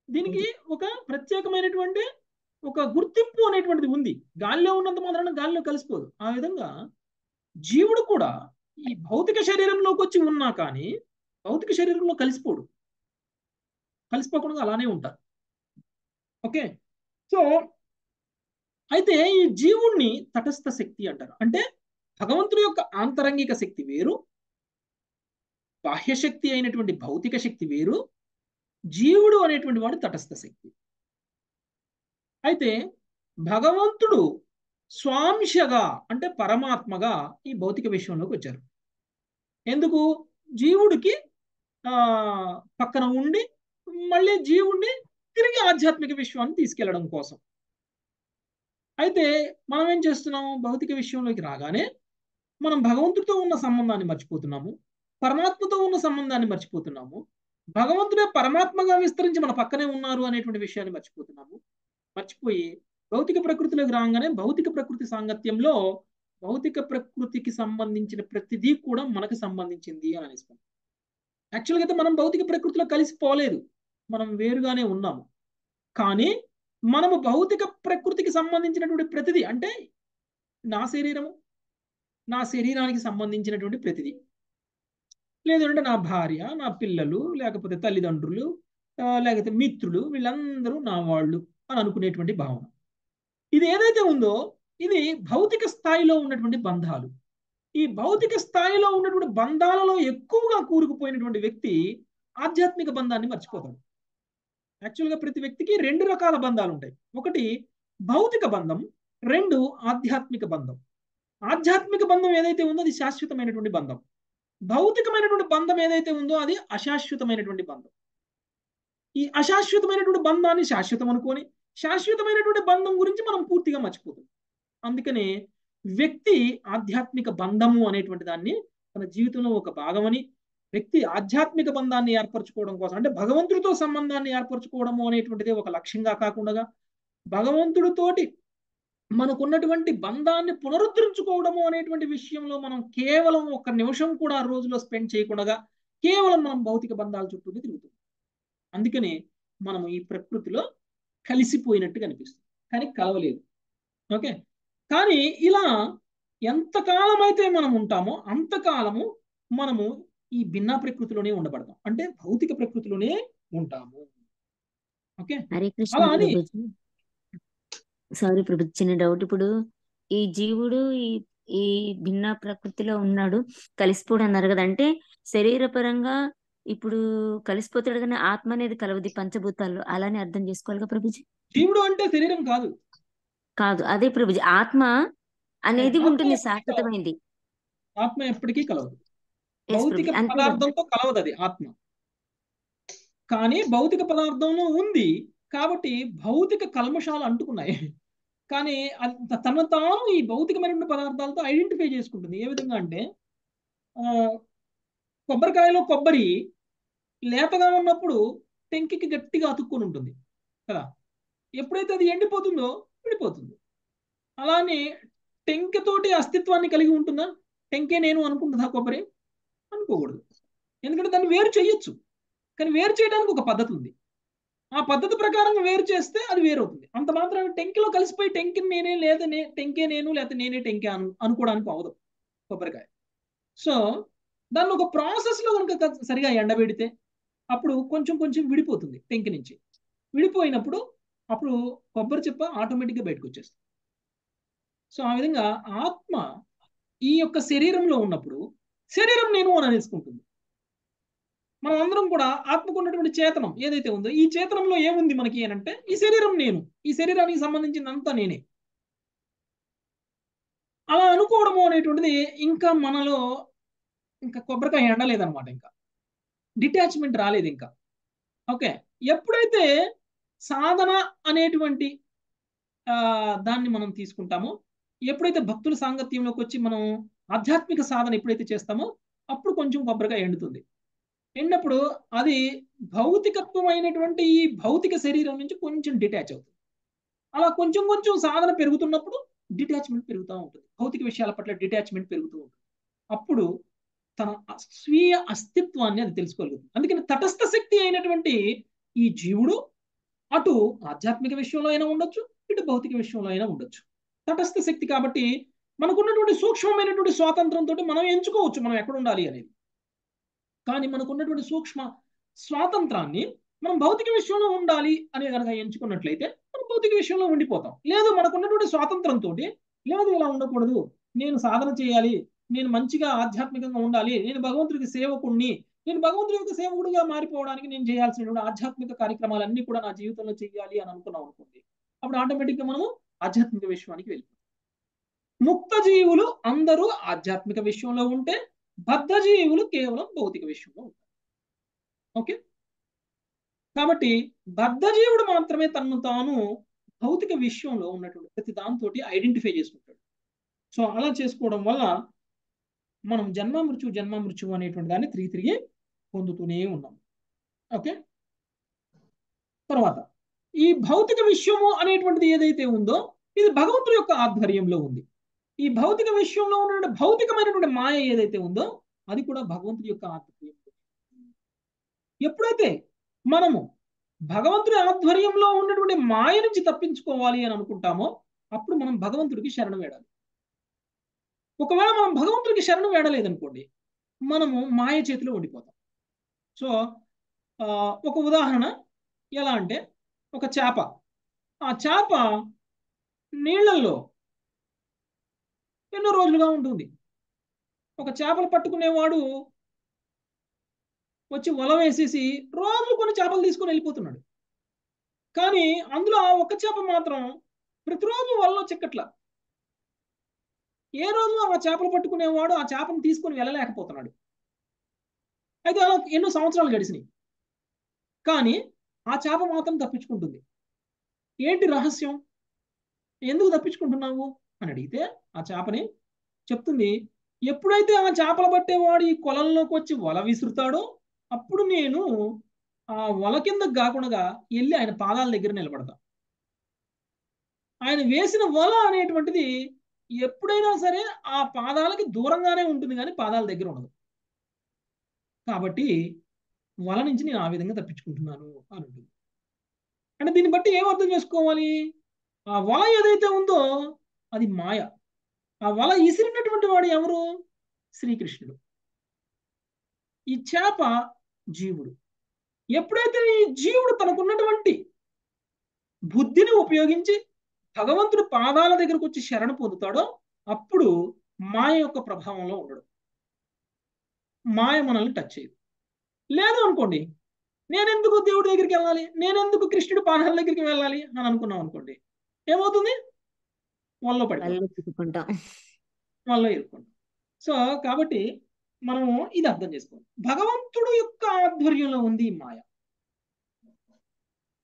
Speaker 1: దీనికి ఒక ప్రత్యేకమైనటువంటి ఒక గుర్తింపు అనేటువంటిది ఉంది. గాలిలో ఉన్నంత మాత్రాన గాలిలో కలిసిపోదు. ఆ విధంగా జీవుడు కూడా ఈ భౌతిక శరీరంలోకి వచ్చి ఉన్నా కానీ భౌతిక శరీరంలో కలిసిపోకుండా అలానే ఉంటారు. ఓకే. సో అయితే ఈ జీవుణ్ణి తటస్థ శక్తి అంటారు. అంటే భగవంతుడి యొక్క ఆంతరంగిక శక్తి వేరు, బాహ్యశక్తి అయినటువంటి భౌతిక శక్తి వేరు, జీవుడు అనేటువంటి వాడు తటస్థ శక్తి. అయితే భగవంతుడు స్వాంశగా అంటే పరమాత్మగా ఈ భౌతిక విశ్వంలోకి వచ్చారు. ఎందుకు? జీవుడికి పక్కన ఉండి మళ్ళీ జీవుడిని తిరిగి ఆధ్యాత్మిక విశ్వాన్ని తీసుకెళ్లడం కోసం. అయితే మనం ఏం చేస్తున్నాము? భౌతిక విషయంలోకి రాగానే మనం భగవంతుడితో ఉన్న సంబంధాన్ని మర్చిపోతున్నాము, పరమాత్మతో ఉన్న సంబంధాన్ని మర్చిపోతున్నాము, భగవంతుడే పరమాత్మగా విస్తరించి మన పక్కనే ఉన్నారు అనేటువంటి విషయాన్ని మర్చిపోయి భౌతిక ప్రకృతిలోకి రాగానే భౌతిక ప్రకృతి సాంగత్యంలో భౌతిక ప్రకృతికి సంబంధించిన ప్రతిదీ కూడా మనకు సంబంధించింది అని అనేస్తాం. యాక్చువల్గా అయితే మనం భౌతిక ప్రకృతిలో కలిసిపోలేదు, మనం వేరుగానే ఉన్నాము. కానీ మనము భౌతిక ప్రకృతికి సంబంధించినటువంటి ప్రతిదీ అంటే నా శరీరము, నా శరీరానికి సంబంధించినటువంటి ప్రతిదీ, లేదంటే నా భార్య, నా పిల్లలు, లేకపోతే తల్లిదండ్రులు, లేకపోతే మిత్రులు, వీళ్ళందరూ నా వాళ్ళు అని అనుకునేటువంటి భావన. ఇది ఏదైతే ఉందో ఇది భౌతిక స్థాయిలో ఉన్నటువంటి బంధాలు. ఈ భౌతిక స్థాయిలో ఉన్నటువంటి బంధాలలో ఎక్కువగా కూరుకుపోయినటువంటి వ్యక్తి ఆధ్యాత్మిక బంధాన్ని మర్చిపోతాడు. యాక్చువల్గా ప్రతి వ్యక్తికి రెండు రకాల బంధాలు ఉంటాయి. ఒకటి భౌతిక బంధం, రెండు ఆధ్యాత్మిక బంధం. ఆధ్యాత్మిక బంధం ఏదైతే ఉందో అది శాశ్వతమైనటువంటి బంధం. భౌతికమైనటువంటి బంధం ఏదైతే ఉందో అది అశాశ్వతమైనటువంటి బంధం. ఈ అశాశ్వతమైనటువంటి బంధాన్ని శాశ్వతం అనుకొని శాశ్వతమైనటువంటి బంధం గురించి మనం పూర్తిగా మర్చిపోతాం. అందుకనే వ్యక్తి ఆధ్యాత్మిక బంధము అనేటువంటి దాన్ని తన జీవితంలో ఒక భాగమని, వ్యక్తి ఆధ్యాత్మిక బంధాన్ని ఏర్పరచుకోవడం కోసం, అంటే భగవంతుడితో సంబంధాన్ని ఏర్పరచుకోవడము అనేటువంటిది ఒక లక్ష్యంగా కాకుండా భగవంతుడితోటి మనకున్నటువంటి బంధాన్ని పునరుద్ధరించుకోవడము అనేటువంటి విషయంలో మనం కేవలం ఒక నిమిషం కూడా ఆ రోజులో స్పెండ్ చేయకుండా కేవలం మనం భౌతిక బంధాల చుట్టూ తిరుగుతాం. అందుకనే మనం ఈ ప్రకృతిలో కలిసిపోయినట్టు కనిపిస్తుంది, కానీ కలవలేదు. ఓకే, కానీ ఇలా ఎంతకాలం అయితే మనం ఉంటామో అంతకాలము మనము ఈ భిన్న ప్రకృతిలోనే ఉండబడతాం, అంటే భౌతిక ప్రకృతిలోనే ఉంటాము. ఓకే,
Speaker 3: హరే కృష్ణ
Speaker 1: అలా అని
Speaker 3: ప్రభుజీ. సారీ ప్రభుజీ, చిన్న డౌట్. ఇప్పుడు ఈ జీవుడు ఈ ఈ భిన్న ప్రకృతిలో ఉన్నాడు, కలిసిపోడు అన్నారు కదా, అంటే శరీరపరంగా ఇప్పుడు కలిసిపోతాడు కానీ ఆత్మ అనేది కలవది పంచభూతాల్లో, అలానే అర్థం చేసుకోవాలిగా ప్రభుజీ?
Speaker 1: జీవుడు అంటే శరీరం కాదు.
Speaker 3: కాదు, అదే ప్రభుజీ, ఆత్మ అనేది
Speaker 1: ఆత్మ
Speaker 3: ఉంటుంది,
Speaker 1: ఎప్పటికీ కలవదు.
Speaker 3: శాశ్వతమైంది.
Speaker 1: ఆత్మ ఎప్పటికీ కలవదు.
Speaker 3: ఎస్
Speaker 1: భౌతిక
Speaker 3: ప్రభుజీ, అంతే కదా.
Speaker 1: పదార్థంతో కలవదు అది ఆత్మ. కానీ భౌతిక పదార్థంలో ఉంది కాబట్టి భౌతిక కల్మషాలు అంటుకున్నాయి. కానీ తన తాను ఈ భౌతికమైనటువంటి పదార్థాలతో ఐడెంటిఫై చేసుకుంటుంది. ఏ విధంగా అంటే కొబ్బరికాయలో కొబ్బరి లేతగా ఉన్నప్పుడు టెంకికి గట్టిగా అతుక్కొని ఉంటుంది కదా, ఎప్పుడైతే అది ఎండిపోతుందో విడిపోతుంది. అలానే టెంకతోటి అస్తిత్వాన్ని కలిగి ఉంటుందా? టెంకే నేను అనుకుంటుందా కొబ్బరి? అనుకోకూడదు. ఎందుకంటే దాన్ని వేరు చేయొచ్చు, కానీ వేరు చేయడానికి ఒక పద్ధతి ఉంది. ఆ పద్ధతి ప్రకారం వేరు చేస్తే అది వేరవుతుంది. అంత మాత్రం టెంకిలో కలిసిపోయి టెంకిని నేనే లేదా టెంకే నేను లేకపోతే నేనే టెంకే అనుకోవడానికి అవదు కొబ్బరికాయ. సో దాన్ని ఒక ప్రాసెస్లో కనుక సరిగా ఎండబెడితే అప్పుడు కొంచెం కొంచెం విడిపోతుంది. టెంకి నుంచి విడిపోయినప్పుడు అప్పుడు కొబ్బరి చెప్ప ఆటోమేటిక్గా బయటకు వచ్చేస్తుంది. సో ఆ విధంగా ఆత్మ ఈ యొక్క శరీరంలో ఉన్నప్పుడు శరీరం నేను అని అనేసుకుంటుంది. మనం అందరం కూడా ఆత్మకు ఉన్నటువంటి చేతనం ఏదైతే ఉందో ఈ చేతనంలో ఏముంది మనకి అంటే ఈ శరీరం నేను, ఈ శరీరానికి సంబంధించినంతా నేనే. అలా అనుకోవడము అనేటువంటిది ఇంకా మనలో ఇంకా కొబ్బరికాయ ఎండలేదనమాట, ఇంకా డిటాచ్మెంట్ రాలేదు ఇంకా. ఓకే, ఎప్పుడైతే సాధన అనేటువంటి దాన్ని మనం తీసుకుంటామో, ఎప్పుడైతే భక్తుల సాంగత్యంలోకి వచ్చి మనం ఆధ్యాత్మిక సాధన ఎప్పుడైతే చేస్తామో అప్పుడు కొంచెం కొబ్బరికాయ ఎండుతుంది. ఎండినప్పుడు అది భౌతికత్వమైనటువంటి ఈ భౌతిక శరీరం నుంచి కొంచెం డిటాచ్ అవుతుంది. అలా కొంచెం కొంచెం సాధన పెరుగుతున్నప్పుడు డిటాచ్మెంట్ పెరుగుతూ ఉంటుంది, భౌతిక విషయాల పట్ల డిటాచ్మెంట్ పెరుగుతూ ఉంటుంది. అప్పుడు తన స్వీయ అస్తిత్వాన్ని అది తెలుసుకోగలుగుతుంది. అందుకని తటస్థ శక్తి అయినటువంటి ఈ జీవుడు అటు ఆధ్యాత్మిక విషయంలో అయినా ఉండొచ్చు, ఇటు భౌతిక విషయంలో అయినా ఉండొచ్చు. తటస్థ శక్తి కాబట్టి మనకున్నటువంటి సూక్ష్మమైనటువంటి స్వాతంత్రంతో మనం ఎంచుకోవచ్చు మనం ఎక్కడ ఉండాలి అనేది. కానీ మనకున్నటువంటి సూక్ష్మ స్వాతంత్రాన్ని మనం భౌతిక విషయంలో ఉండాలి అని కనుక ఎంచుకున్నట్లయితే మనం భౌతిక విషయంలో ఉండిపోతాం. లేదు మనకున్నటువంటి స్వాతంత్రంతో లేదు ఇలా ఉండకూడదు, నేను సాధన చేయాలి, నేను మంచిగా ఆధ్యాత్మికంగా ఉండాలి, నేను భగవంతుడికి సేవకుణ్ణి, నేను భగవంతుడి యొక్క సేవకుడిగా మారిపోవడానికి నేను చేయాల్సినటువంటి ఆధ్యాత్మిక కార్యక్రమాలన్నీ కూడా నా జీవితంలో చేయాలి అని అనుకున్నాం అనుకోండి, అప్పుడు ఆటోమేటిక్గా మనము ఆధ్యాత్మిక విషయానికి వెళ్ళిపోతాం. ముక్త జీవులు అందరూ ఆధ్యాత్మిక విషయంలో ఉంటే బద్ధ జీవులు కేవలం భౌతిక విషయంలో ఉంటారు. ఓకే, కాబట్టి బద్ధ జీవుడు మాత్రమే తనను తాను భౌతిక విషయంలో ఉన్నటువంటి ప్రతి దాంతో ఐడెంటిఫై చేసుకుంటాడు. సో అలా చేసుకోవడం వల్ల మనం జన్మ మృత్యు అనేటువంటి దాన్ని తిరిగి పొందుతూనే ఉన్నాం. ఓకే, తర్వాత ఈ భౌతిక విషయము అనేటువంటిది ఏదైతే ఉందో ఇది భగవంతుడి యొక్క ఆధ్వర్యంలో ఉంది. ఈ భౌతిక విషయంలో ఉన్నటువంటి భౌతికమైనటువంటి మాయ ఏదైతే ఉందో అది కూడా భగవంతుడి యొక్క ఆధ్వర్యంలో. ఎప్పుడైతే మనము భగవంతుడి ఆధ్వర్యంలో ఉన్నటువంటి మాయ నుంచి తప్పించుకోవాలి అని అనుకుంటామో అప్పుడు మనం భగవంతుడికి శరణం వేడాలి. ఒకవేళ మనం భగవంతుడికి శరణు వేడలేదనుకోండి, మనము మాయ చేతిలో ఉండిపోతాం. సో ఒక ఉదాహరణ ఎలా అంటే, ఒక చేప, ఆ చేప నీళ్ళల్లో ఎన్నో రోజులుగా ఉంటుంది. ఒక చేపలు పట్టుకునేవాడు వచ్చి వల వేసేసి రోజు కొన్ని చేపలు తీసుకొని వెళ్ళిపోతున్నాడు. కానీ అందులో ఆ ఒక్క చేప మాత్రం ప్రతిరోజు వలలో చిక్కట్లా. ఏ రోజు ఆ చేపలు పట్టుకునేవాడు ఆ చేపను తీసుకొని వెళ్ళలేకపోతున్నాడు. అయితే అలా ఎన్నో సంవత్సరాలు గడిచినాయి. కానీ ఆ చేప మాత్రం తప్పించుకుంటుంది. ఏంటి రహస్యం? ఎందుకు తప్పించుకుంటున్నావు అని అడిగితే ఆ చేపని చెప్తుంది, ఎప్పుడైతే ఆ చేపలు పట్టేవాడు ఈ కొలంలోకి వచ్చి వల విసురుతాడో అప్పుడు నేను ఆ వల కిందకు కాకుండా వెళ్ళి ఆయన పాదాల దగ్గర నిలబడతా. ఆయన వేసిన వల అనేటువంటిది ఎప్పుడైనా సరే ఆ పాదాలకి దూరంగానే ఉంటుంది, కానీ పాదాల దగ్గర ఉండదు. కాబట్టి వల నుంచి నేను ఆ విధంగా తప్పించుకుంటున్నాను అని ఉంటుంది. అంటే దీన్ని బట్టి ఏం అర్థం చేసుకోవాలి? ఆ వల ఏదైతే ఉందో అది మాయ. ఆ వల ఇసిరినటువంటి వాడు ఎవరు? శ్రీకృష్ణుడు. ఈ చేప జీవుడు. ఎప్పుడైతే ఈ జీవుడు తనకున్నటువంటి బుద్ధిని ఉపయోగించి భగవంతుడి పాదాల దగ్గరకు వచ్చి శరణు పొందుతాడో అప్పుడు మాయ యొక్క ప్రభావంలో ఉండడు. మాయ మనల్ని టచ్ చేయదు. లేదు అనుకోండి, నేనెందుకు దేవుడి దగ్గరికి వెళ్ళాలి, నేనెందుకు కృష్ణుడి పాదాల దగ్గరికి వెళ్ళాలి అని అనుకున్నాం అనుకోండి, ఏమవుతుంది? వాళ్ళలో పడిపోతాం, వాళ్ళలో ఇరుక్కుంటాం. సో కాబట్టి మనము ఇది అర్థం చేసుకోవాలి. భగవంతుడు యొక్క ఆధ్వర్యంలో ఉంది ఈ మాయ.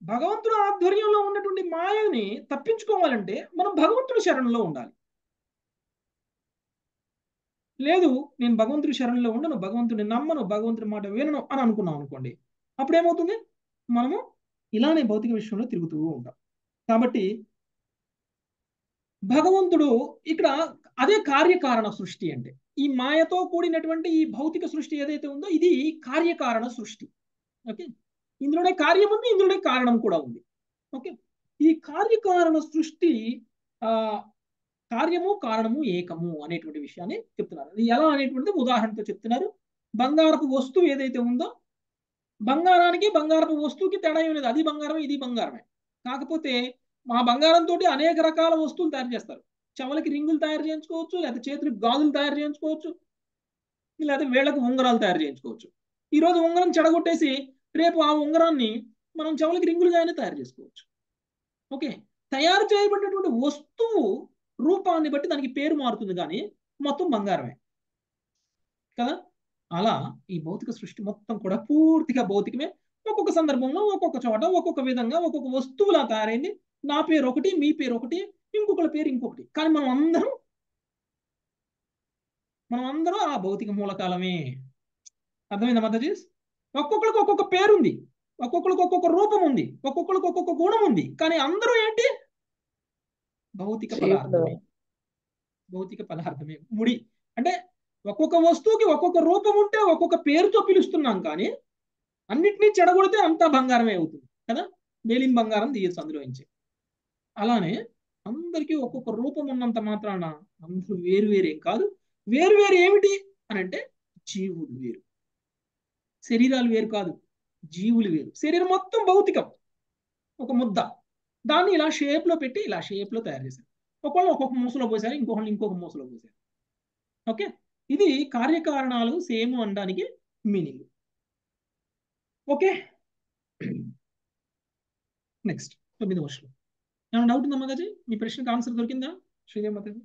Speaker 1: భగవంతుడు ఆధ్వర్యంలో ఉన్నటువంటి మాయని తప్పించుకోవాలంటే మనం భగవంతుడి శరణంలో ఉండాలి. లేదు నేను భగవంతుడి శరణంలో ఉండను, భగవంతుడిని నమ్మను, భగవంతుడి మాట వినను అని అనుకున్నాం అనుకోండి, అప్పుడు ఏమవుతుంది? మనము ఇలానే భౌతిక విషయంలో తిరుగుతూ ఉంటాం. కాబట్టి భగవంతుడు ఇక్కడ అదే కార్యకారణ సృష్టి. అంటే ఈ మాయతో కూడినటువంటి ఈ భౌతిక సృష్టి ఏదైతే ఉందో ఇది కార్యకారణ సృష్టి. ఓకే, ఇందులోనే కార్యం ఉంది, ఇందులోనే కారణం కూడా ఉంది. ఓకే, ఈ కార్యకారణ సృష్టి కార్యము కారణము ఏకము అనేటువంటి విషయాన్ని చెప్తున్నారు. అది ఎలా అనేటువంటిది ఉదాహరణతో చెప్తున్నారు. బంగారపు వస్తువు ఏదైతే ఉందో, బంగారానికి బంగారపు వస్తువుకి తేడా ఏం లేదు. అది బంగారమే, ఇది బంగారమే. కాకపోతే మా బంగారంతో అనేక రకాల వస్తువులు తయారు చేస్తారు. చెవులకి రింగులు తయారు చేయించుకోవచ్చు, లేకపోతే చేతులకు గాజులు తయారు చేయించుకోవచ్చు, లేకపోతే వేళ్లకు ఉంగరాలు తయారు చేయించుకోవచ్చు. ఈరోజు ఉంగరం చెడగొట్టేసి రేపు ఆ ఉంగరాన్ని మనం చెవులకి రింగులుగానే తయారు చేసుకోవచ్చు. ఓకే, తయారు చేయబడినటువంటి వస్తువు రూపాన్ని బట్టి దానికి పేరు మారుతుంది, కానీ మొత్తం బంగారమే కదా. అలా ఈ భౌతిక సృష్టి మొత్తం కూడా పూర్తిగా భౌతికమే. ఒక్కొక్క సందర్భంలో ఒక్కొక్క చోట ఒక్కొక్క విధంగా ఒక్కొక్క వస్తువులా తయారైంది. నా పేరు ఒకటి, మీ పేరు ఒకటి, ఇంకొకరి పేరు ఇంకొకటి, కానీ మనం అందరం ఆ భౌతిక మూలకాలమే. అర్థమైందా మాతాజీ? ఒక్కొక్కరికి ఒక్కొక్క పేరు ఉంది, ఒక్కొక్కరికి ఒక్కొక్క రూపం ఉంది, ఒక్కొక్కరికి ఒక్కొక్క గుణం ఉంది, కానీ అందరూ ఏంటి? భౌతిక పదార్థమే. భౌతిక పదార్థమే ముడి. అంటే ఒక్కొక్క వస్తువుకి ఒక్కొక్క రూపం ఉంటే ఒక్కొక్క పేరుతో పిలుస్తున్నాం, కానీ అన్నిటినీ చెడగొడితే అంతా బంగారమే అవుతుంది కదా. మేలిం బంగారం తీయచ్చు అందులోంచి. అలానే అందరికీ ఒక్కొక్క రూపం ఉన్నంత మాత్రాన అందరూ వేరు వేరేం కాదు. వేరు వేరు ఏమిటి అని అంటే జీవులు వేరు, శరీరాలు వేరు కాదు, జీవులు వేరు. శరీరం మొత్తం భౌతికం, ఒక ముద్ద. దాన్ని ఇలా షేప్లో పెట్టి ఇలా షేప్లో తయారు చేశారు. ఒకళ్ళు ఒక్కొక్క మూసలో పోసారు, ఇంకొకళ్ళు ఇంకొక మూసలో పోసారు. ఓకే, ఇది కార్యకారణాలు సేమ్ అనడానికి మీనింగ్. ఓకే, నెక్స్ట్ 9వ శ్లోకం. ఏమైనా డౌట్ ఉందా మాతాజీ? మీ ప్రశ్నకు ఆన్సర్ దొరికిందా శ్రీదేవి మాతాజీ?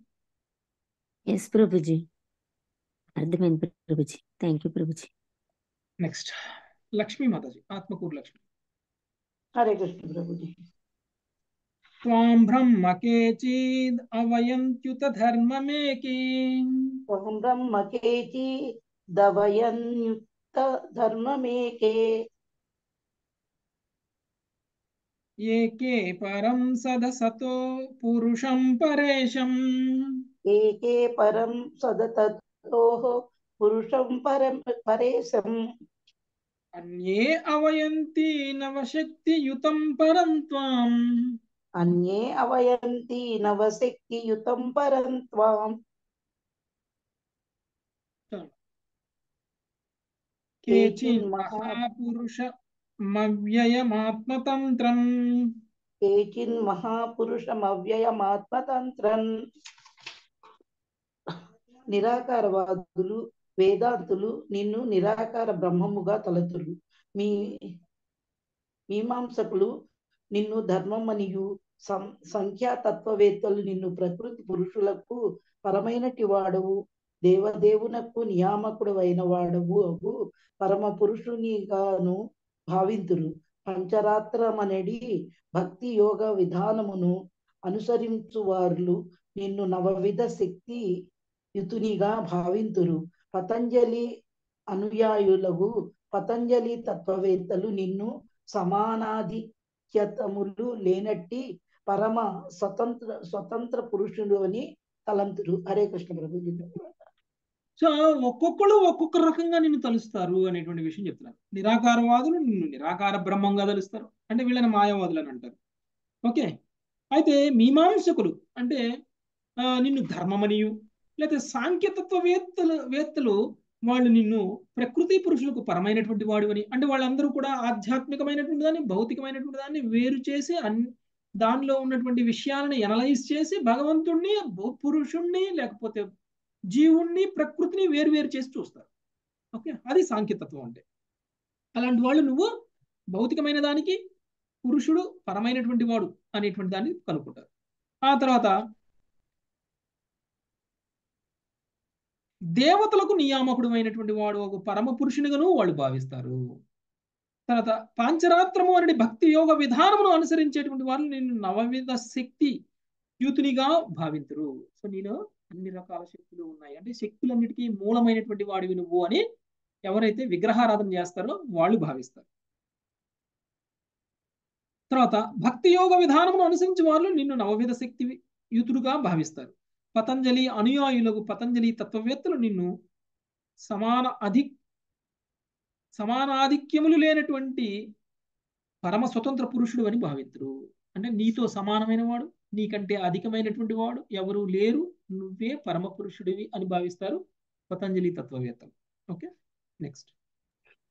Speaker 3: ఎస్ ప్రభుజీ, అర్థమైంది Prabhuji. Thank you Prabhuji.
Speaker 1: Next Lakshmi Mataji, Atmakur Lakshmi.
Speaker 4: Hare Krishna Prabhuji.
Speaker 1: త్వాం బ్రహ్మ కేచిద్ అవయంత్యుత ధర్మమేకి
Speaker 4: త్వం బ్రహ్మ కేచిదవయంత్యుత ధర్మమేకే
Speaker 1: ఏకే పరం సదసతో పురుషం పరేశం
Speaker 4: ఏకే పరం సదతతోః పురుషం పరేశం
Speaker 1: అన్యే అవయంతి నవశక్తియుతం పరం త్వాం
Speaker 4: అన్యే అవయంతి నవశక్తియుతం పరం త్వాం
Speaker 1: కేచిన్ మహాపురుషమవ్యయమాత్మతంత్రం
Speaker 4: కేచిన్ మహాపురుషమవ్యయమాత్మతంత్రం. నిరాకారవాదులు వేదాంతులు నిన్ను నిరాకార బ్రహ్మముగా తలతురు. మీమాంసకులు నిన్ను ధర్మమనియు, సంఖ్యాతత్వవేత్తలు నిన్ను ప్రకృతి పురుషులకు పరమైనటి వాడవు, దేవదేవునకు నియామకుడు అయిన వాడవు పరమ పురుషునిగాను భావింతురు. పంచరాత్రమనడి భక్తి యోగ విధానమును అనుసరించు వారు నిన్ను నవవిధ శక్తి యుతునిగా భావింతురు. పతంజలి అనుయాయులకు పతంజలి తత్వవేత్తలు నిన్ను సమానాధిక్యతములు లేనట్టి పరమ స్వతంత్ర పురుషుడు అని తలంతురు. హరే కృష్ణ ప్రభుజీ.
Speaker 1: సో ఒక్కొక్కరు ఒక్కొక్క రకంగా నిన్ను తలుస్తారు అనేటువంటి విషయం చెప్తున్నారు. నిరాకారవాదులు నిన్ను నిరాకార బ్రహ్మంగా తలుస్తారు, అంటే వీళ్ళని మాయావాదులు అని అంటారు. ఓకే, అయితే మీమాంసకులు అంటే నిన్ను ధర్మమనియు, లేకపోతే వేత్తలు వాళ్ళు నిన్ను ప్రకృతి పురుషులకు పరమైనటువంటి వాడు అని, అంటే వాళ్ళందరూ కూడా ఆధ్యాత్మికమైనటువంటి దాన్ని భౌతికమైనటువంటి దాన్ని వేరు చేసి దానిలో ఉన్నటువంటి విషయాలను ఎనలైజ్ చేసి భగవంతుణ్ణి పురుషుణ్ణి లేకపోతే జీవుణ్ణి ప్రకృతిని వేరు చేసి చూస్తారు. ఓకే, అది సాంఖ్యతత్వం అంటే. అలాంటి వాళ్ళు నువ్వు భౌతికమైన దానికి పురుషుడు పరమైనటువంటి వాడు అనేటువంటి దాన్ని కనుక్కుంటారు. ఆ తర్వాత దేవతలకు నియామకుడు అయినటువంటి వాడు ఒక పరమ పురుషునిగాను వాళ్ళు భావిస్తారు. తర్వాత పాంచరాత్రము అనే భక్తి యోగ విధానమును అనుసరించేటువంటి వాళ్ళు నేను నవవిధ శక్తి యూతునిగా భావించరు. సో నీలో అన్ని రకాల శక్తులు ఉన్నాయి, అంటే శక్తులన్నిటికీ మూలమైనటువంటి వాడివి నువ్వు అని ఎవరైతే విగ్రహారాధన చేస్తారో వాళ్ళు భావిస్తారు. తర్వాత భక్తి యోగ విధానమును అనుసరించి వాళ్ళు నిన్ను నవవిధ శక్తి యూతుడుగా భావిస్తారు. పతంజలి అనుయాయులకు పతంజలి తత్వవేత్తలు నిన్ను సమానాధిక్యములు లేనటువంటి పరమ స్వతంత్ర పురుషుడు అని భావించరు. అంటే నీతో సమానమైన వాడు, నీకంటే అధికమైనటువంటి వాడు ఎవరు లేరు, నువ్వే పరమ పురుషుడివి అని భావిస్తారు పతంజలి తత్వవేత్తలు. Okay, next.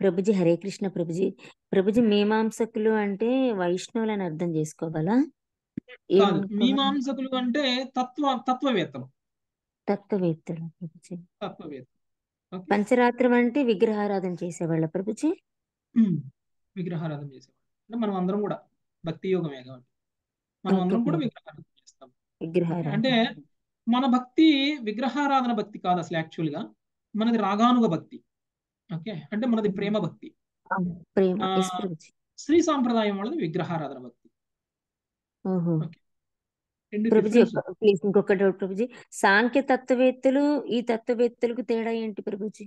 Speaker 3: ప్రభుజీ హరే కృష్ణ ప్రభుజీ. ప్రభుజీ మీమాంసకులు అంటే వైష్ణవులని అర్థం చేసుకోవాలా?
Speaker 1: కాదు, మీమాంసకులు అంటే తత్వవేత్తలు.
Speaker 3: తత్వవేత్తలు ప్రభుజీ.
Speaker 1: తత్వవేత్త.
Speaker 3: పంచరాత్రం అంటే విగ్రహారాధన చేసేవాళ్ళ ప్రభుజీ?
Speaker 1: విగ్రహారాధన చేసేవాళ్ళు అంటే మనం అందరం కూడా భక్తి యోగమే కాబట్టి మనం అందరం కూడా విగ్రహారాధన చేస్తాం. అంటే మన భక్తి విగ్రహారాధన భక్తి కాదు అసలు, యాక్చువల్ గా మనది రాగానుగ భక్తి. ఓకే, అంటే మనది ప్రేమ భక్తి. శ్రీ సాంప్రదాయం వాళ్ళది విగ్రహారాధన భక్తి.
Speaker 3: ప్రభుజీ ప్లీజ్ ఇంకొక డౌట్ ప్రభుజీ, సాంఖ్య తత్వవేత్తలు ఈ తత్వవేత్తలకు తేడా ఏంటి ప్రభుజీ?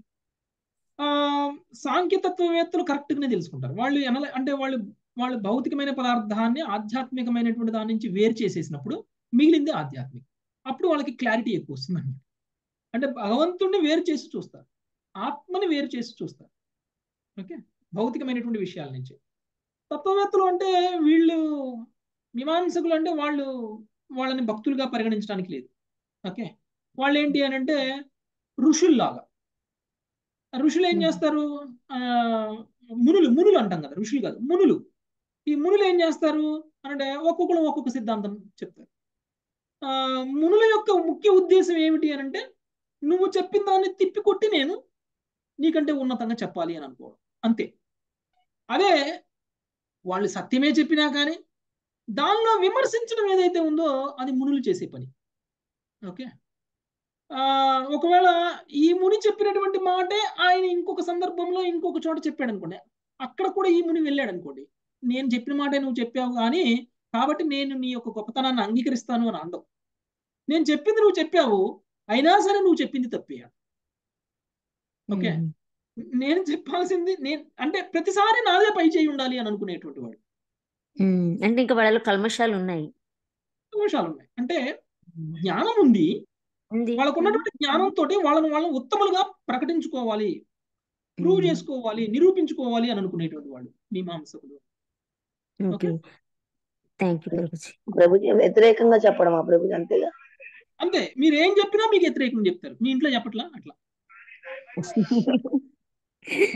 Speaker 1: సాంఖ్య తత్వవేత్తలు కరెక్ట్ గానే తెలుసుకుంటారు. వాళ్ళు అంటే వాళ్ళు భౌతికమైన పదార్థాన్ని ఆధ్యాత్మికమైనటువంటి దాని నుంచి వేరు చేసేసినప్పుడు మిగిలింది ఆధ్యాత్మిక. అప్పుడు వాళ్ళకి క్లారిటీ ఎక్కువ వస్తుంది అన్నమాట. అంటే భగవంతుడిని వేరు చేసి చూస్తారు, ఆత్మని వేరు చేసి చూస్తారు. ఓకే, భౌతికమైనటువంటి విషయాల నుంచి. తత్వవేత్తలు అంటే వీళ్ళు మీమాంసకులు అంటే వాళ్ళని భక్తులుగా పరిగణించడానికి లేదు. ఓకే, వాళ్ళు ఏంటి అని అంటే ఋషుల్లాగా. ఋషులు ఏం చేస్తారు? మునులు అంటాం కదా, ఋషులు కాదు మునులు. ఈ మునులు ఏం చేస్తారు అంటే ఒక్కొక్కరు ఒక్కొక్క సిద్ధాంతం చెప్తారు. మునుల యొక్క ముఖ్య ఉద్దేశం ఏమిటి అని అంటే నువ్వు చెప్పిన దాన్ని తిప్పికొట్టి నేను నీకంటే ఉన్నతంగా చెప్పాలి అని అనుకోవడం, అంతే. అదే వాళ్ళు సత్యమే చెప్పినా కానీ దానిలో విమర్శించడం ఏదైతే ఉందో అది మునులు చేసే పని. ఓకే, ఒకవేళ ఈ ముని చెప్పినటువంటి మాటే ఆయన ఇంకొక సందర్భంలో ఇంకొక చోట చెప్పాడు అనుకోండి, అక్కడ కూడా ఈ ముని వెళ్ళాడు అనుకోండి, నేను చెప్పిన మాటే నువ్వు చెప్పావు కానీ కాబట్టి నేను నీ యొక్క గొప్పతనాన్ని అంగీకరిస్తాను అని అనడం. నేను చెప్పింది నువ్వు చెప్పావు అయినా సరే నువ్వు చెప్పింది తప్పేయాలి. ఓకే, నేను చెప్పాల్సింది అంటే ప్రతిసారి నాదే పై చేయి ఉండాలి అని అనుకునేటువంటి వాడు.
Speaker 3: అంటే ఇంకా వాళ్ళలో కల్మషాలు ఉన్నాయి.
Speaker 1: అంటే జ్ఞానం ఉంది, వాళ్ళకు ఉన్నటువంటి జ్ఞానంతో వాళ్ళని ఉత్తములుగా ప్రకటించుకోవాలి, ప్రూవ్ చేసుకోవాలి, నిరూపించుకోవాలి అని అనుకునేటువంటి వాడు మీమాంసకులు.
Speaker 5: ప్రభుజీ వ్యతిరేకంగా చెప్పడం ప్రభుజీ అంతేగా?
Speaker 1: అంతే, మీరు ఏం చెప్పినా మీకు వ్యతిరేకంగా చెప్తారు. మీ ఇంట్లో చెప్పట్లా అట్లా?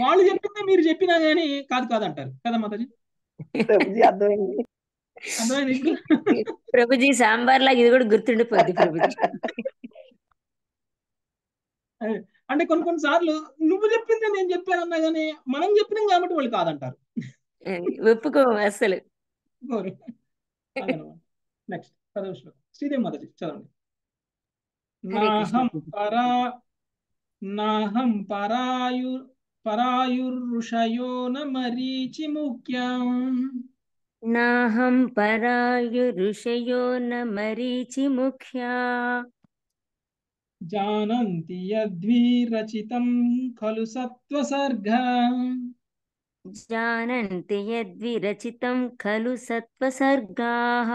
Speaker 1: వాళ్ళు చెప్పిందే మీరు చెప్పినా కానీ కాదు కాదు అంటారు కదా మాతాజీ.
Speaker 5: ప్రభుజీ అర్థమైంది.
Speaker 1: అర్థమైంది ఇప్పుడు.
Speaker 3: ప్రభుజీ సాంబార్ లాగా ఇది కూడా గుర్తుండిపోద్ది ప్రభుజీ.
Speaker 1: అదే. అంటే కొన్ని కొన్ని సార్లు నువ్వు చెప్పిందే నేను చెప్పానన్నా కానీ మనం చెప్పినాం కాబట్టి వాళ్ళు కాదంటారు.
Speaker 3: ఒప్పుకోము అస్సలు.
Speaker 1: అదనమాట. నెక్స్ట్ 10వ శ్లోకం శ్రీదేవి మాతాజీ చదవండి.
Speaker 3: హరే కృష్ణ
Speaker 1: నాహం
Speaker 3: ప్రభుజీ.
Speaker 1: పరాయుర్ఋషయో న మరీచి ముఖ్యం
Speaker 3: నాహం పరాయు ఋషయో న మరీచి ముఖ్యా
Speaker 1: జానంతి యద్విరచితం ఖలు సత్వసర్గా
Speaker 3: జానంతి యద్విరచితం ఖలు సత్వసర్గాః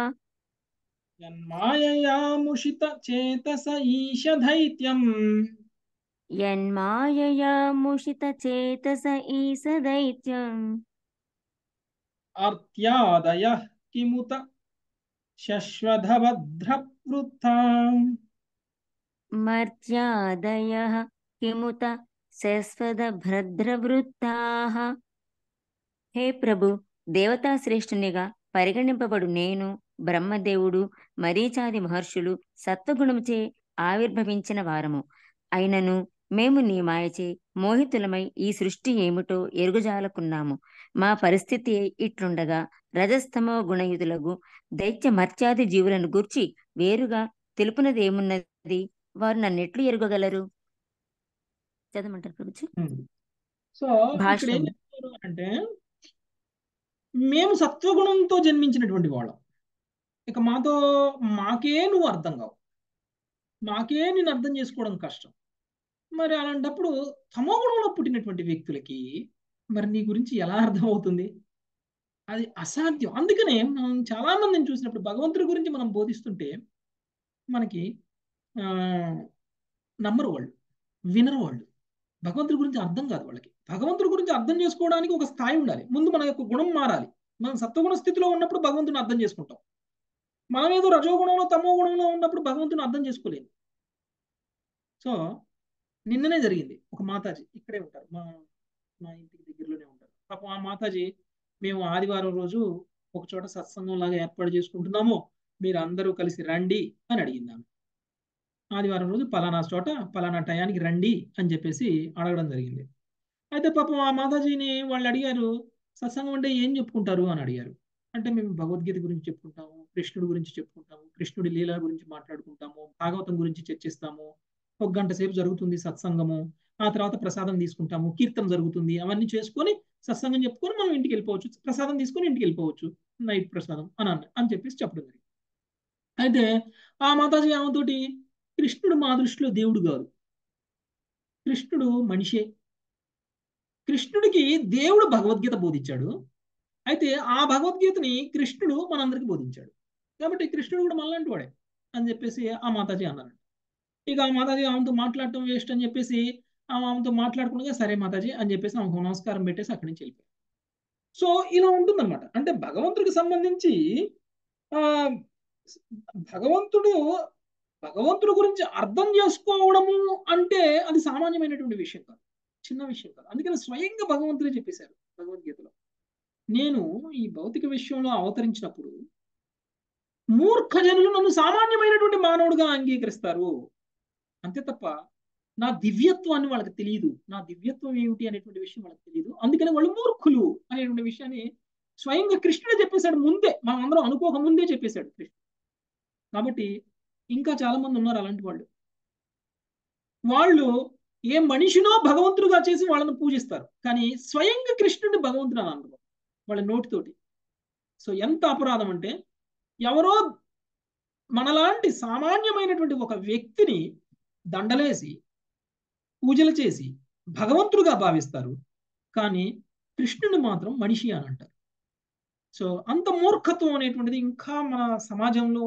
Speaker 1: యన్మాయయాముషిత చేతస ఈశ దైత్యం
Speaker 3: యన్మాయయా ముషిత చేతస ఈస దైత్యం
Speaker 1: అర్త్యాదయః కిముత శశ్వధభద్రవృత్తాం
Speaker 3: మర్త్యాదయః కిముత శశ్వత భద్రవృత్తాః. హే ప్రభు, దేవతా శ్రేష్ఠునిగా పరిగణింపబడు నేను, బ్రహ్మదేవుడు, మరీచాది మహర్షులు సత్వగుణముచే ఆవిర్భవించిన వారము. అయినను మేము నీ మాయచే మోహితులమై ఈ సృష్టి ఏమిటో ఎరుగుజాలకున్నాము. మా పరిస్థితి ఇట్లుండగా రజస్తమో గుణయుతులకు దైత్య మర్త్యాది జీవులను గూర్చి వేరుగా తెలుపునదేమున్నది? వారు నన్నెట్లు ఎరుగగలరు? చదవమంటారు ప్రభుజీ?
Speaker 1: సో ఇక్కడ ఏం
Speaker 3: భాష్యం.
Speaker 1: చెప్తారు అంటే మేము సత్వగుణంతో జన్మించినటువంటి వాళ్ళం. ఇక మాకే నువ్వు అర్థం కావు, మాకే నేను అర్థం చేసుకోవడం కష్టం. మరి అలాంటప్పుడు తమోగుణంలో పుట్టినటువంటి వ్యక్తులకి మరి నీ గురించి ఎలా అర్థమవుతుంది? అది అసాధ్యం. అందుకనే మనం చాలా మందిని చూసినప్పుడు భగవంతుడి గురించి మనం బోధిస్తుంటే మనకి నమ్మరు వాళ్ళు, వినరు వాళ్ళు. భగవంతుడి గురించి అర్థం కాదు వాళ్ళకి. భగవంతుడి గురించి అర్థం చేసుకోవడానికి ఒక స్థాయి ఉండాలి. ముందు మన యొక్క గుణం మారాలి. మనం సత్వగుణ స్థితిలో ఉన్నప్పుడు భగవంతుని అర్థం చేసుకుంటాం. మనం ఏదో రజోగుణంలో తమో గుణంలో ఉన్నప్పుడు భగవంతుని అర్థం చేసుకోలేము. సో నిన్ననే జరిగింది. ఒక మాతాజీ ఇక్కడే ఉంటారు, మా ఇంటికి దగ్గరలోనే ఉంటారు. పాపం ఆ మాతాజీ మేము ఆదివారం రోజు ఒక చోట సత్సంగం లాగా ఏర్పాటు చేసుకుంటున్నాము, మీరు అందరూ కలిసి రండి అని అడిగింది ఆమె. ఆదివారం రోజు పలానా చోట పలానా టయానికి రండి అని చెప్పేసి అడగడం జరిగింది. అయితే పాపం ఆ మాతాజీని వాళ్ళు అడిగారు, సత్సంగం అంటే ఏం చెప్పుకుంటారు అని అడిగారు. అంటే మేము భగవద్గీత గురించి చెప్పుకుంటాము, కృష్ణుడి గురించి చెప్పుకుంటాము, కృష్ణుడి లీల గురించి మాట్లాడుకుంటాము, భాగవతం గురించి చర్చిస్తాము, 1 గంట సేపు జరుగుతుంది సత్సంగము, ఆ తర్వాత ప్రసాదం తీసుకుంటాము, కీర్తన జరుగుతుంది, అవన్నీ చేసుకొని సత్సంగం చెప్పుకొని మనం ఇంటికి వెళ్ళిపోవచ్చు, ప్రసాదం తీసుకొని ఇంటికి వెళ్ళిపోవచ్చు, నైట్ ప్రసాదం అని చెప్పేసి చెప్పడం జరిగింది. అయితే ఆ మాతాజీ ఆమెతోటి కృష్ణుడు మా దృష్టిలో దేవుడు కాదు, కృష్ణుడు మనిషే. కృష్ణుడికి దేవుడు భగవద్గీత బోధించాడు, అయితే ఆ భగవద్గీతని కృష్ణుడు మనందరికి బోధించాడు, కాబట్టి కృష్ణుడు కూడా మనలాంటి వాడే అని చెప్పేసి ఆ మాతాజీ అన్నారు. ఇక ఆ మాతాజీ ఆమెతో మాట్లాడటం వేస్ట్ అని చెప్పేసి ఆమెతో మాట్లాడుకుండగా సరే మాతాజీ అని చెప్పేసి ఆమెకు నమస్కారం పెట్టేసి అక్కడి నుంచి వెళ్ళిపోయారు. సో ఇలా ఉంటుందన్నమాట. అంటే భగవంతుడికి సంబంధించి ఆ భగవంతుడి గురించి అర్థం చేసుకోవడము అంటే అది సామాన్యమైనటువంటి విషయం కాదు, చిన్న విషయం కాదు. అందుకని స్వయంగా భగవంతుడే చెప్పేశారు భగవద్గీతలో, నేను ఈ భౌతిక విషయంలో అవతరించినప్పుడు మూర్ఖ జనులు నన్ను సామాన్యమైనటువంటి మానవుడిగా అంగీకరిస్తారు, అంతే తప్ప నా దివ్యత్వాన్ని వాళ్ళకి తెలియదు, నా దివ్యత్వం ఏమిటి అనేటువంటి విషయం వాళ్ళకి తెలియదు, అందుకని వాళ్ళు మూర్ఖులు అనేటువంటి విషయాన్ని స్వయంగా కృష్ణుడే చెప్పేశాడు. ముందే మనం అందరం అనుకోక ముందే చెప్పేశాడు కృష్ణుడు. కాబట్టి ఇంకా చాలా మంది ఉన్నారు అలాంటి వాళ్ళు ఏ మనిషినో భగవంతుడుగా చేసి వాళ్ళని పూజిస్తారు, కానీ స్వయంగా కృష్ణుడిని భగవంతుడు అని అనరు వాళ్ళ నోటితోటి. సో ఎంత అపరాధం అంటే, ఎవరో మనలాంటి సామాన్యమైనటువంటి ఒక వ్యక్తిని దండలేసి పూజలు చేసి భగవంతుడుగా భావిస్తారు, కానీ కృష్ణుని మాత్రం మనిషి అని అంటారు. సో అంత మూర్ఖత్వం అనేటువంటిది ఇంకా మన సమాజంలో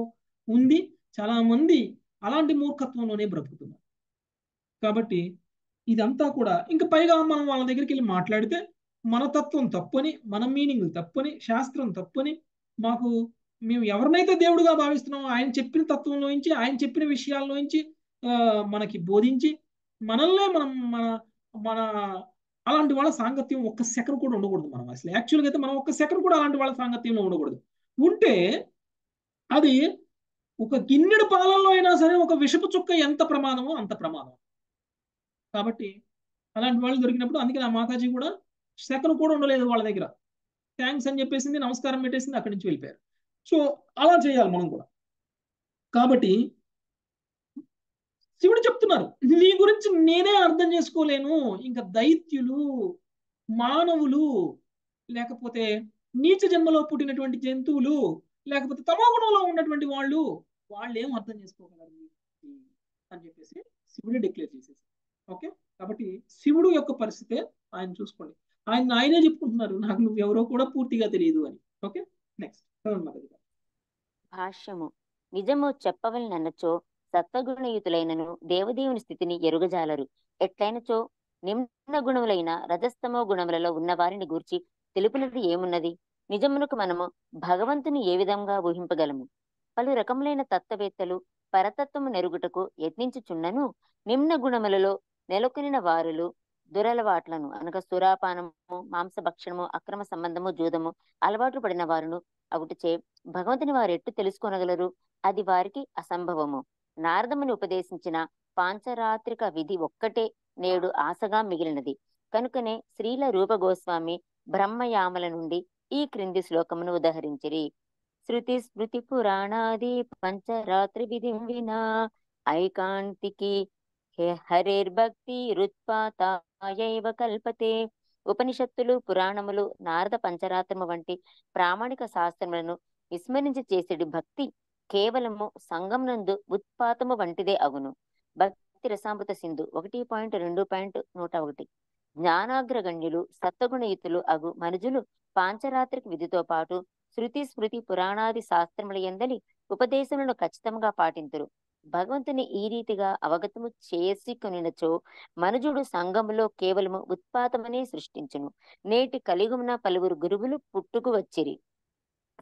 Speaker 1: ఉంది. చాలా మంది అలాంటి మూర్ఖత్వంలోనే బ్రతుకుతున్నారు. కాబట్టి ఇదంతా కూడా ఇంకా పైగా మనం వాళ్ళ దగ్గరికి వెళ్ళి మాట్లాడితే మన తత్వం తప్పని, మన మీనింగ్ తప్పని, శాస్త్రం తప్పని, మేము ఎవరినైతే దేవుడుగా భావిస్తున్నామో ఆయన చెప్పిన తత్వంలోంచి, ఆయన చెప్పిన విషయాల్లోంచి మనకి బోధించి మనల్నే మన మన అలాంటి వాళ్ళ సాంగత్యం ఒక్క సెకండ్ కూడా ఉండకూడదు. మనం అసలు యాక్చువల్గా అయితే మనం ఒక్క సెకండ్ కూడా అలాంటి వాళ్ళ సాంగత్యంలో ఉండకూడదు. ఉంటే అది ఒక గిన్నెడు పాలల్లో అయినా సరే ఒక విషపు చుక్క ఎంత ప్రమాదమో అంత ప్రమాదం. కాబట్టి అలాంటి వాళ్ళు దొరికినప్పుడు అందుకే నా మాతాజీ కూడా సెకండ్ కూడా ఉండలేదు వాళ్ళ దగ్గర. థ్యాంక్స్ అని చెప్పేసింది, నమస్కారం పెట్టేసింది, అక్కడి నుంచి వెళ్ళిపోయారు. సో అలా చేయాలి మనం కూడా. కాబట్టి శివుడు చెప్తున్నారు, నీ గురించి నేనే అర్థం చేసుకోలేను, ఇంకా దైత్యులు, మానవులు, లేకపోతే నీచ జన్మలో పుట్టినటువంటి జంతువులు, లేకపోతే తమోగుణంలో ఉన్నటువంటి వాళ్ళు ఏం అర్థం చేసుకోగలరు అని చెప్పేసి శివుడే డిక్లేర్ చేసేసి. ఓకే, కాబట్టి శివుడు యొక్క పరిస్థితే ఆయన చూసుకోండి. ఆయనే చెప్పుకుంటున్నారు, నాకు నువ్వెవరో కూడా పూర్తిగా తెలియదు అని. ఓకే, నెక్స్ట్
Speaker 3: భాష్యము. నిజము చెప్పవలనన్నచో సత్వగుణయుతులైనను దేవదేవుని స్థితిని ఎరుగజాలరు. ఎట్లైనచో నిమ్న గుణములైన రజస్తమో గుణములలో ఉన్న వారిని గూర్చి తెలుపునది ఏమున్నది? నిజమునకు మనము భగవంతుని ఏ విధంగా ఊహింపగలము? పలు రకములైన తత్వవేత్తలు పరతత్వము నెరుగుటకు యత్నించుచున్నను నిమ్న గుణములలో నెలకొనిన వారులు దురలవాట్లను అనగా సురాపానము, మాంసభక్షణము, అక్రమ సంబంధము, జూదము అలవాటు పడిన వారును అగుటచే భగవంతుని వారు ఎట్టు తెలుసుకొనగలరు? అది వారికి అసంభవము. నారదముని ఉపదేశించిన పాంచరాత్రిక విధి ఒక్కటే నేడు ఆశగా మిగిలినది. కనుకనే శ్రీల రూప గోస్వామి బ్రహ్మయామల నుండి ఈ క్రింది శ్లోకమును ఉదహరించిరి. శృతి స్మృతి పురాణాది పంచరాత్రి విధిం వినా ఐకాంతికి హరేర్భక్తి రుత్పాతాయైవ కల్పతే. ఉపనిషత్తులు, పురాణములు, నారద పంచరాత్రము వంటి ప్రామాణిక శాస్త్రములను విస్మరించి చేసేడు భక్తి కేవలము సంగంనందు ఉత్పాతము వంటిదే అగును. భక్తి రసామృత సింధు 1.2.101. జ్ఞానాగ్రగణ్యులు సత్వగుణయుతులు అగు మనుజులు పాంచరాత్రిక విధితో పాటు శృతి స్మృతి పురాణాది శాస్త్రముల యందలి ఉపదేశములను ఖచ్చితంగా పాటింతురు. భగవంతుని ఈ రీతిగా అవగతము చేసుకొనినచో మనుజుడు సంఘములో కేవలము ఉత్పాతమనే సృష్టించును. నేటి కలిగుమున పలువురు గురువులు పుట్టుకు వచ్చిరి.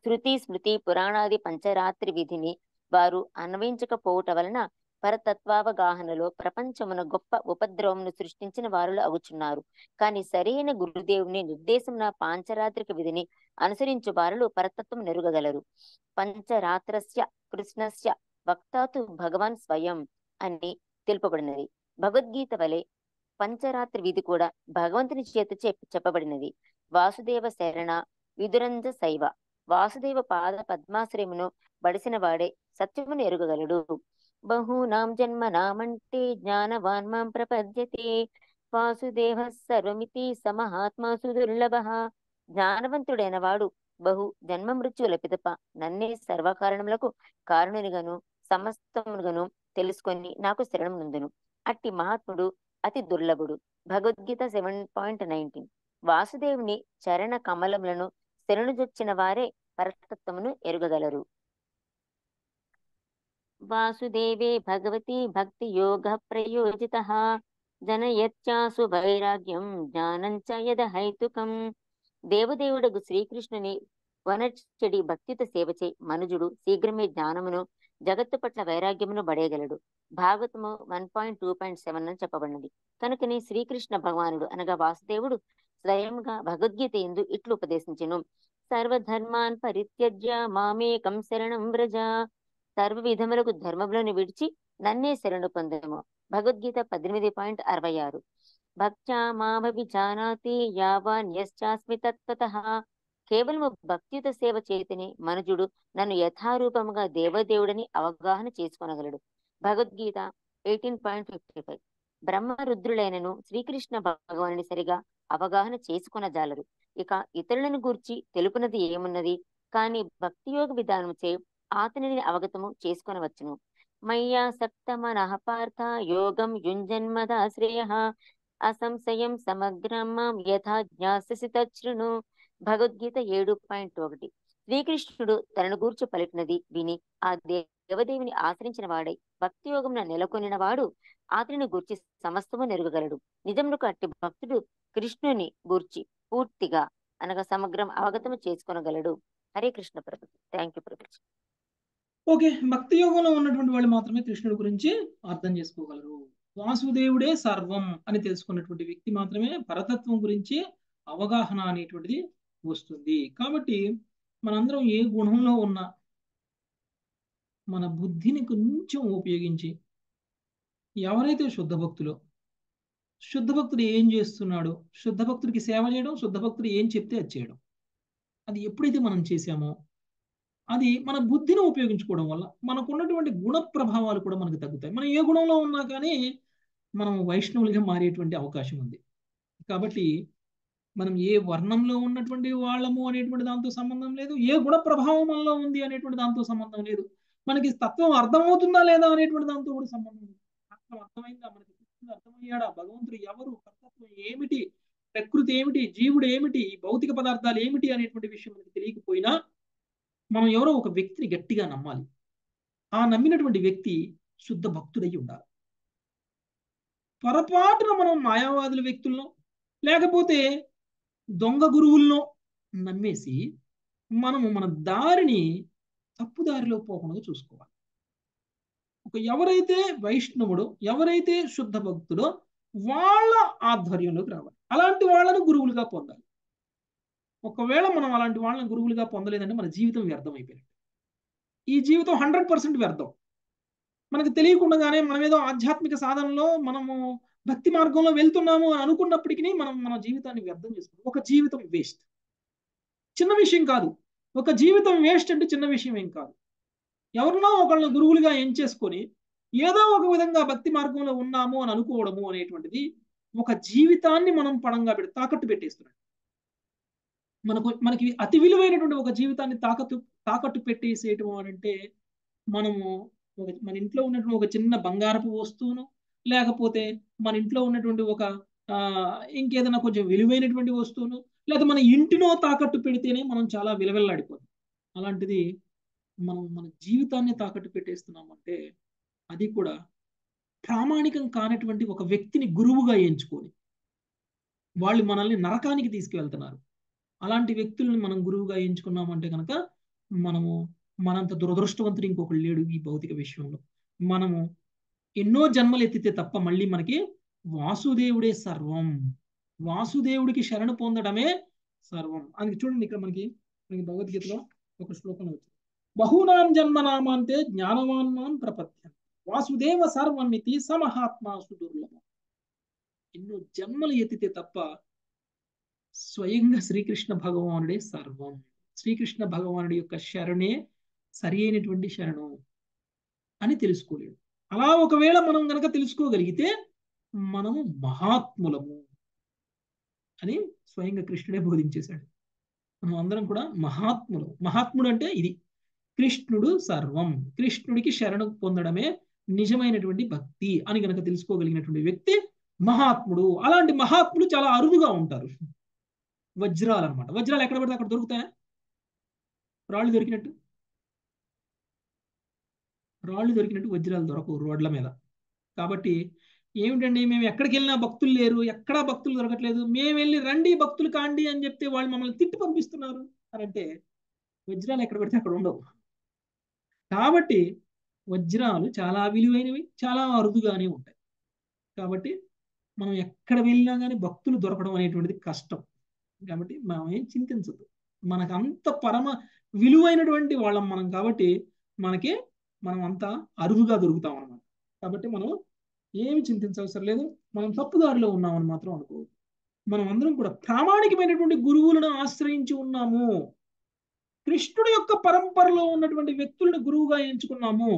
Speaker 3: శృతి స్మృతి పురాణాది పంచరాత్రి విధిని వారు అన్వయించకపోవట వలన పరతత్వావగాహనలో ప్రపంచమున గొప్ప ఉపద్రవమును సృష్టించిన వారులు అగుచున్నారు. కాని సరైన గురుదేవుని నిర్దేశమున పాంచరాత్రిక విధిని అనుసరించు వారులు పరతత్వం నెరుగగలరు. పంచరాత్రస్య కృష్ణస్య వక్తాతు భగవాన్ స్వయం అని తెలుపబడినది. భగవద్గీత వలె పంచరాత్రి విధి కూడా భగవంతుని చేత చెప్పబడినది. వాసుదేవ శరణ విదురంజ శైవ. వాసుదేవ పాద పద్మాశ్రయమును బడిసిన వాడే సత్యమును ఎరుగగలడు. బహూనాం జన్మ నామంటే జ్ఞానవాన్ మాం ప్రపద్యతే. వాసుదేవ సర్వమితి సమహాత్మా సుదుర్లభ. జ్ఞానవంతుడైన వాడు బహు జన్మ మృత్యుల పిదప నన్నే సర్వకారణములకు కారణునిగను సమస్తమునుగను తెలుసుకొని నాకు శరణమునందును. అట్టి మహాత్ముడు అతి దుర్లభుడు. భగవద్గీత 7.19. వాసుదేవుని చరణ కమలములను శరణుజొచ్చిన వారే పరతత్వమును ఎరుగగలరు. వాసుదేవే భగవతి భక్తి యోగ ప్రయోజితః జనయత్యాసు వైరాగ్యం జ్ఞానంచ యదహైతుకం. దేవదేవుడగు శ్రీకృష్ణుని వనర్చెడి భక్తిత సేవచే మనుజుడు శీఘ్రమే జ్ఞానమును జగత్తు పట్ల వైరాగ్యమును బడేయగలడు. భాగవతము 1.2.7 అని చెప్పబడినది. కనుకనే శ్రీకృష్ణ భగవానుడు అనగా వాసుదేవుడు స్వయంగా భగవద్గీత యందు ఇట్లు ఉపదేశించెను. సర్వధర్మాన్ పరిత్యజ్య మామేకం శరణం వ్రజ. సర్వ విధములకు ధర్మములను విడిచి నన్నే శరణు పొందము. భగవద్గీత 18.66. భక్త్యా మామభిజానాతి యావాన్యశ్చాస్మి తత్వతః. కేవలము భక్తియుత సేవ చేతనే మనుజుడు నన్ను యథారూపముగా దేవదేవుడని అవగాహన చేసుకొనగలడు. భగవద్గీత 18.55. బ్రహ్మరుద్రులైనను శ్రీకృష్ణ భగవానుని సరిగా అవగాహన చేసుకొనజాలరు. ఇక ఇతరులను గూర్చి తెలుపునది ఏమున్నది? కాని భక్తియోగ విధానముచే ఆతనిని అవగతము చేసుకొనవచ్చును. మయ్యా సక్త మనః పార్థ యోగం యుంజన్మదాశ్రయః అసంశయం సమగ్రం మాం యథా జ్ఞాస్యసి తచ్ఛృణు. భగవద్గీత 7.1. శ్రీకృష్ణుడు తనను గూర్చి పలికినది విని ఆ దేవదేవిని ఆశ్రయించిన వాడై భక్తి యోగమున నెలకొనిన వాడు అతనిని గూర్చి సమస్తము నెరుగగలడు. నిజమునకు అట్టి భక్తుడు కృష్ణుని గూర్చి పూర్తిగా అనగా సమగ్రం అవగతము చేసుకొనగలడు. హరే కృష్ణ ప్రభు. థ్యాంక్ యూ ప్రభు.
Speaker 1: ఓకే, భక్తి యోగంలో ఉన్నటువంటి వాళ్ళు మాత్రమే కృష్ణుడి గురించి అర్థం చేసుకోగలరు. వాసుదేవుడే సర్వం అని తెలుసుకున్నటువంటి వ్యక్తి మాత్రమే పరతత్వం గురించి అవగాహన అనేటువంటిది వస్తుంది. కాబట్టి మనందరం ఏ గుణంలో ఉన్నా మన బుద్ధిని కొంచెం ఉపయోగించి ఎవరైతే శుద్ధ భక్తులో శుద్ధ భక్తుడు ఏం చేస్తున్నాడో, శుద్ధ భక్తుడికి సేవ చేయడం, శుద్ధ భక్తుడు ఏం చెప్తే అది చేయడం, అది ఎప్పుడైతే మనం చేసామో అది మన బుద్ధిని ఉపయోగించుకోవడం వల్ల మనకున్నటువంటి గుణ ప్రభావాలు కూడా మనకు తగ్గుతాయి. మనం ఏ గుణంలో ఉన్నా కానీ మనం వైష్ణవులుగా మారేటువంటి అవకాశం ఉంది. కాబట్టి మనం ఏ వర్ణంలో ఉన్నటువంటి వాళ్ళము అనేటువంటి దాంతో సంబంధం లేదు, ఏ గుణ ప్రభావం మనలో ఉంది అనేటువంటి దాంతో సంబంధం లేదు, మనకి తత్వం అర్థమవుతుందా లేదా అనేటువంటి దాంతో కూడా సంబంధం లేదు. తత్వం అర్థమైందా, మనకి కృష్ణుడు అర్థమయ్యాడా, భగవంతుడు ఎవరు, కర్తత్వం ఏమిటి, ప్రకృతి ఏమిటి, జీవుడు ఏమిటి, ఈ భౌతిక పదార్థాలు ఏమిటి అనేటువంటి విషయం మనకి తెలియకపోయినా మనం ఎవరో ఒక వ్యక్తిని గట్టిగా నమ్మాలి. ఆ నమ్మినటువంటి వ్యక్తి శుద్ధ భక్తుడై ఉండాలి. పొరపాటున మనం మాయావాదుల వ్యక్తులను లేకపోతే దొంగ గురువులను నమ్మేసి మనము మన దారిని తప్పుదారిలో పోకుండా చూసుకోవాలి. ఎవరైతే వైష్ణవుడో, ఎవరైతే శుద్ధ భక్తుడో వాళ్ళ ఆధ్వర్యంలోకి రావాలి. అలాంటి వాళ్ళను గురువులుగా పొందాలి. ఒకవేళ మనం అలాంటి వాళ్ళని గురువులుగా పొందలేదంటే మన జీవితం వ్యర్థం అయిపోయినట్టు. ఈ జీవితం 100% వ్యర్థం. మనకు తెలియకుండానే మనం ఏదో ఆధ్యాత్మిక సాధనలో మనము భక్తి మార్గంలో వెళ్తున్నాము అని అనుకున్నప్పటికీ మనం మన జీవితాన్ని వ్యర్థం చేసుకుంటాం. ఒక జీవితం వేస్ట్. చిన్న విషయం కాదు. ఒక జీవితం వేస్ట్ అంటే చిన్న విషయం ఏం కాదు. ఎవరినో ఒకళ్ళని గురువులుగా ఎంచేసుకొని ఏదో ఒక విధంగా భక్తి మార్గంలో ఉన్నాము అని అనుకోవడము అనేటువంటిది ఒక జీవితాన్ని మనం పడంగా తాకట్టు పెట్టేస్తున్నాం. మనకి అతి విలువైనటువంటి ఒక జీవితాన్ని తాకట్టు పెట్టేసేయటం అంటే మనము మన ఇంట్లో ఉన్నటువంటి ఒక చిన్న బంగారపు వస్తువును, లేకపోతే మన ఇంట్లో ఉన్నటువంటి ఒక ఇంకేదైనా కొంచెం విలువైనటువంటి వస్తువును, లేదా మన ఇంటినో తాకట్టు పెడితేనే మనం చాలా విలువెల్లాడిపోతాం. అలాంటిది మనం మన జీవితాన్ని తాకట్టు పెట్టేస్తున్నామంటే అది కూడా ప్రామాణికం కానటువంటి ఒక వ్యక్తిని గురువుగా ఎంచుకొని వాళ్ళు మనల్ని నరకానికి తీసుకువెళ్తున్నారు. అలాంటి వ్యక్తులను మనం గురువుగా ఎంచుకున్నామంటే కనుక మనము మనంత దురదృష్టవంతుడు ఇంకొకరు లేడు ఈ భౌతిక విషయంలో. మనము ఎన్నో జన్మలు ఎత్తితే తప్ప మళ్ళీ మనకి వాసుదేవుడే సర్వం, వాసుదేవుడికి శరణు పొందడమే సర్వం. అందుకే చూడండి ఇక్కడ మనకి భగవద్గీతలో ఒక శ్లోకం వచ్చింది, బహూనాం జన్మనామాంతే జ్ఞానవాన్మాం ప్రపద్యం వాసుదేవ సర్వమితి సమహాత్మా సుదుర్లభం. ఎన్నో జన్మలు ఎత్తితే తప్ప స్వయంగా శ్రీకృష్ణ భగవానుడే సర్వం. శ్రీకృష్ణ భగవానుడి యొక్క శరణే సరి అయినటువంటి శరణు అని తెలుసుకోలేడు. అలా ఒకవేళ మనం గనక తెలుసుకోగలిగితే మనము మహాత్ములము అని స్వయంగా కృష్ణుడే బోధించేశాడు. మనం అందరం కూడా మహాత్ములు. మహాత్ముడు అంటే ఇది, కృష్ణుడు సర్వం, కృష్ణుడికి శరణు పొందడమే నిజమైనటువంటి భక్తి అని గనక తెలుసుకోగలిగినటువంటి వ్యక్తి మహాత్ముడు. అలాంటి మహాత్ములు చాలా అరుదుగా ఉంటారు. వజ్రాలు అనమాట. వజ్రాలు ఎక్కడ పడితే అక్కడ దొరుకుతాయా? రాళ్ళు దొరికినట్టు వజ్రాలు దొరకవు రోడ్ల మీద. కాబట్టి ఏమిటండి, మేము ఎక్కడికి వెళ్ళినా భక్తులు లేరు, ఎక్కడా భక్తులు దొరకట్లేదు, మేము వెళ్ళి రండి భక్తులు కాండి అని చెప్తే వాళ్ళు మమ్మల్ని తిట్టి పంపిస్తున్నారు అని అంటే వజ్రాలు ఎక్కడ పడితే అక్కడ ఉండవు. కాబట్టి వజ్రాలు చాలా విలువైనవి, చాలా అరుదుగానే ఉంటాయి. కాబట్టి మనం ఎక్కడ వెళ్ళినా కానీ భక్తులు దొరకడం అనేటువంటిది కష్టం. కాబట్టి మనం ఏం చింతించదు, మనకు అంత పరమ విలువైనటువంటి వాళ్ళం మనం. కాబట్టి మనం అంతా అరుదుగా దొరుకుతాం అన్నమాట. కాబట్టి మనం ఏమి చింతించవసరం లేదు. మనం తప్పుదారిలో ఉన్నామని మాత్రం అనుకోవద్దు. మనం అందరం కూడా ప్రామాణికమైనటువంటి గురువులను ఆశ్రయించి ఉన్నాము. కృష్ణుడి యొక్క పరంపరలో ఉన్నటువంటి వ్యక్తులను గురువుగా ఎంచుకున్నాము.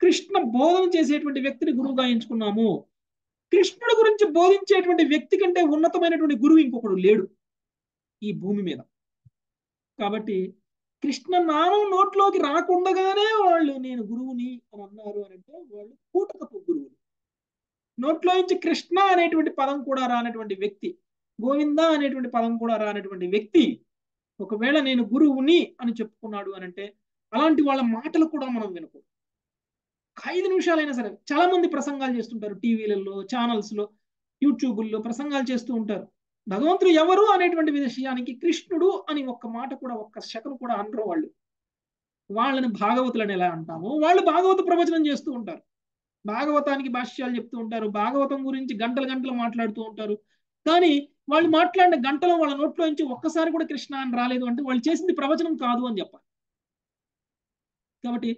Speaker 1: కృష్ణ బోధన చేసేటువంటి వ్యక్తిని గురువుగా ఎంచుకున్నాము. కృష్ణుడి గురించి బోధించేటువంటి వ్యక్తి కంటే ఉన్నతమైనటువంటి గురువు ఇంకొకడు లేడు ఈ భూమి మీద. కాబట్టి కృష్ణ నామం నోట్లోకి రాకుండగానే వాళ్ళు నేను గురువుని అని అన్నారు అని అంటే వాళ్ళు కూటకపు గురువులు. నోట్లో నుంచి కృష్ణ అనేటువంటి పదం కూడా రానటువంటి వ్యక్తి, గోవింద అనేటువంటి పదం కూడా రానటువంటి వ్యక్తి ఒకవేళ నేను గురువుని అని చెప్పుకున్నాడు అని అంటే అలాంటి వాళ్ళ మాటలు కూడా మనం వినకూడదు. 5 నిమిషాలైనా సరే. చాలా మంది ప్రసంగాలు చేస్తుంటారు, టీవీలలో, ఛానల్స్లో, యూట్యూబుల్లో ప్రసంగాలు చేస్తూ ఉంటారు. భగవంతుడు ఎవరు అనేటువంటి విషయానికి కృష్ణుడు అని ఒక్క మాట కూడా, ఒక్క శకం కూడా అనరు వాళ్ళు. వాళ్ళని భాగవతులని ఎలా అంటామో వాళ్ళు భాగవత ప్రవచనం చేస్తూ ఉంటారు. భాగవతానికి భాష్యాలు చెప్తూ ఉంటారు, భాగవతం గురించి గంటలు గంటలు మాట్లాడుతూ ఉంటారు. కానీ వాళ్ళు మాట్లాడిన గంటలో వాళ్ళ నోట్లో నుంచి ఒక్కసారి కూడా కృష్ణ అని రాలేదు అంటే వాళ్ళు చేసింది ప్రవచనం కాదు అని చెప్పాలి. కాబట్టి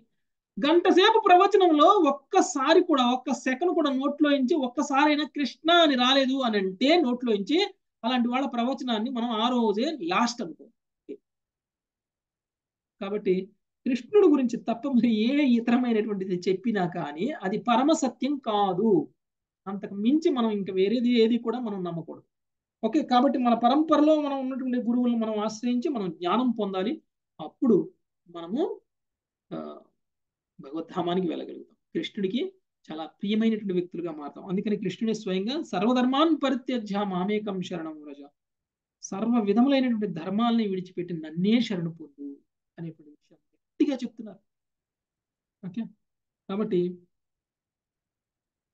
Speaker 1: గంట సేపు ప్రవచనంలో ఒక్కసారి కూడా ఒక్క సెకండ్ కూడా నోట్లో నుంచి ఒక్కసారైనా కృష్ణ అని రాలేదు అని అంటే నోట్లో నుంచి, అలాంటి వాళ్ళ ప్రవచనాన్ని మనం ఆ రోజే లాస్ట్ అనుకో. కాబట్టి కృష్ణుడు గురించి తప్ప మరి ఏ ఇతరమైనటువంటిది చెప్పినా కానీ అది పరమ సత్యం కాదు. అంతకు మించి మనం ఇంకా వేరేది ఏది కూడా మనం నమ్మకూడదు. ఓకే, కాబట్టి మన పరంపరలో మనం ఉన్నటువంటి గురువులను మనం ఆశ్రయించి మనం జ్ఞానం పొందాలి. అప్పుడు మనము భగవద్ధామానికి వెళ్ళగలుగుతాం, కృష్ణుడికి చాలా ప్రియమైనటువంటి వ్యక్తులుగా మారుతాం. అందుకని కృష్ణుడే స్వయంగా సర్వధర్మాన్ పరిత్యజ్య మామేకం శరణం వ్రజ, సర్వ విధములైనటువంటి ధర్మాలని విడిచిపెట్టి నన్నే శరణు పొందు అనేటువంటి విషయం గట్టిగా చెప్తున్నారు. ఓకే, కాబట్టి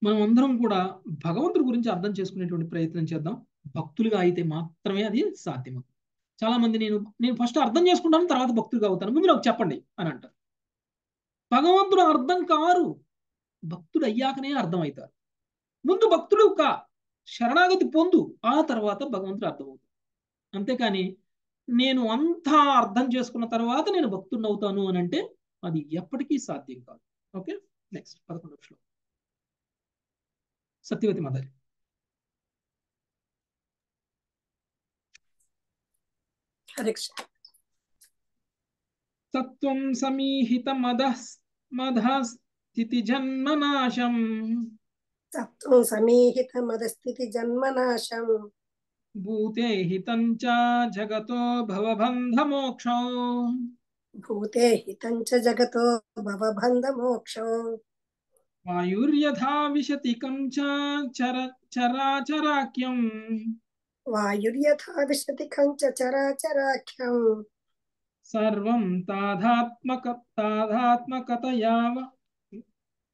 Speaker 1: మనం అందరం కూడా భగవంతుడి గురించి అర్థం చేసుకునేటువంటి ప్రయత్నం చేద్దాం. భక్తులుగా అయితే మాత్రమే అది సాధ్యమవుతుంది. చాలా మంది నేను ఫస్ట్ అర్థం చేసుకుంటాను, తర్వాత భక్తులుగా అవుతాను, ముందు నాకు చెప్పండి అని అంటారు. భగవంతుడు అర్థం కారు, భక్తుడు అయ్యాకనే అర్థం అవుతారు. ముందు భక్తుడు శరణాగతి పొందు, ఆ తర్వాత భగవంతుడు అర్థమవుతాడు. అంతేకాని నేను అంతా అర్థం చేసుకున్న తర్వాత నేను భక్తుడిని అవుతాను అని అంటే అది ఎప్పటికీ సాధ్యం కాదు. ఓకే, నెక్స్ట్ 11వ శ్లోకం సత్యవతి మాతాజీ. సత్వం సమీహిత మదస్థితి జన్మనాశం,
Speaker 6: సత్వం సమీహిత మదస్థితి జన్మనాశం,
Speaker 1: భూతే హితం చ జగతో భవబంధ మోక్షో,
Speaker 6: భూతే హితం చ జగతో భవబంధ మోక్షో,
Speaker 1: వాయుర్యథా విశతికం చ చరాచరాఖ్యం,
Speaker 6: వాయుర్యథా విశతికం చ చరాచరాఖ్యం,
Speaker 1: సర్వం తాదాత్మకతయా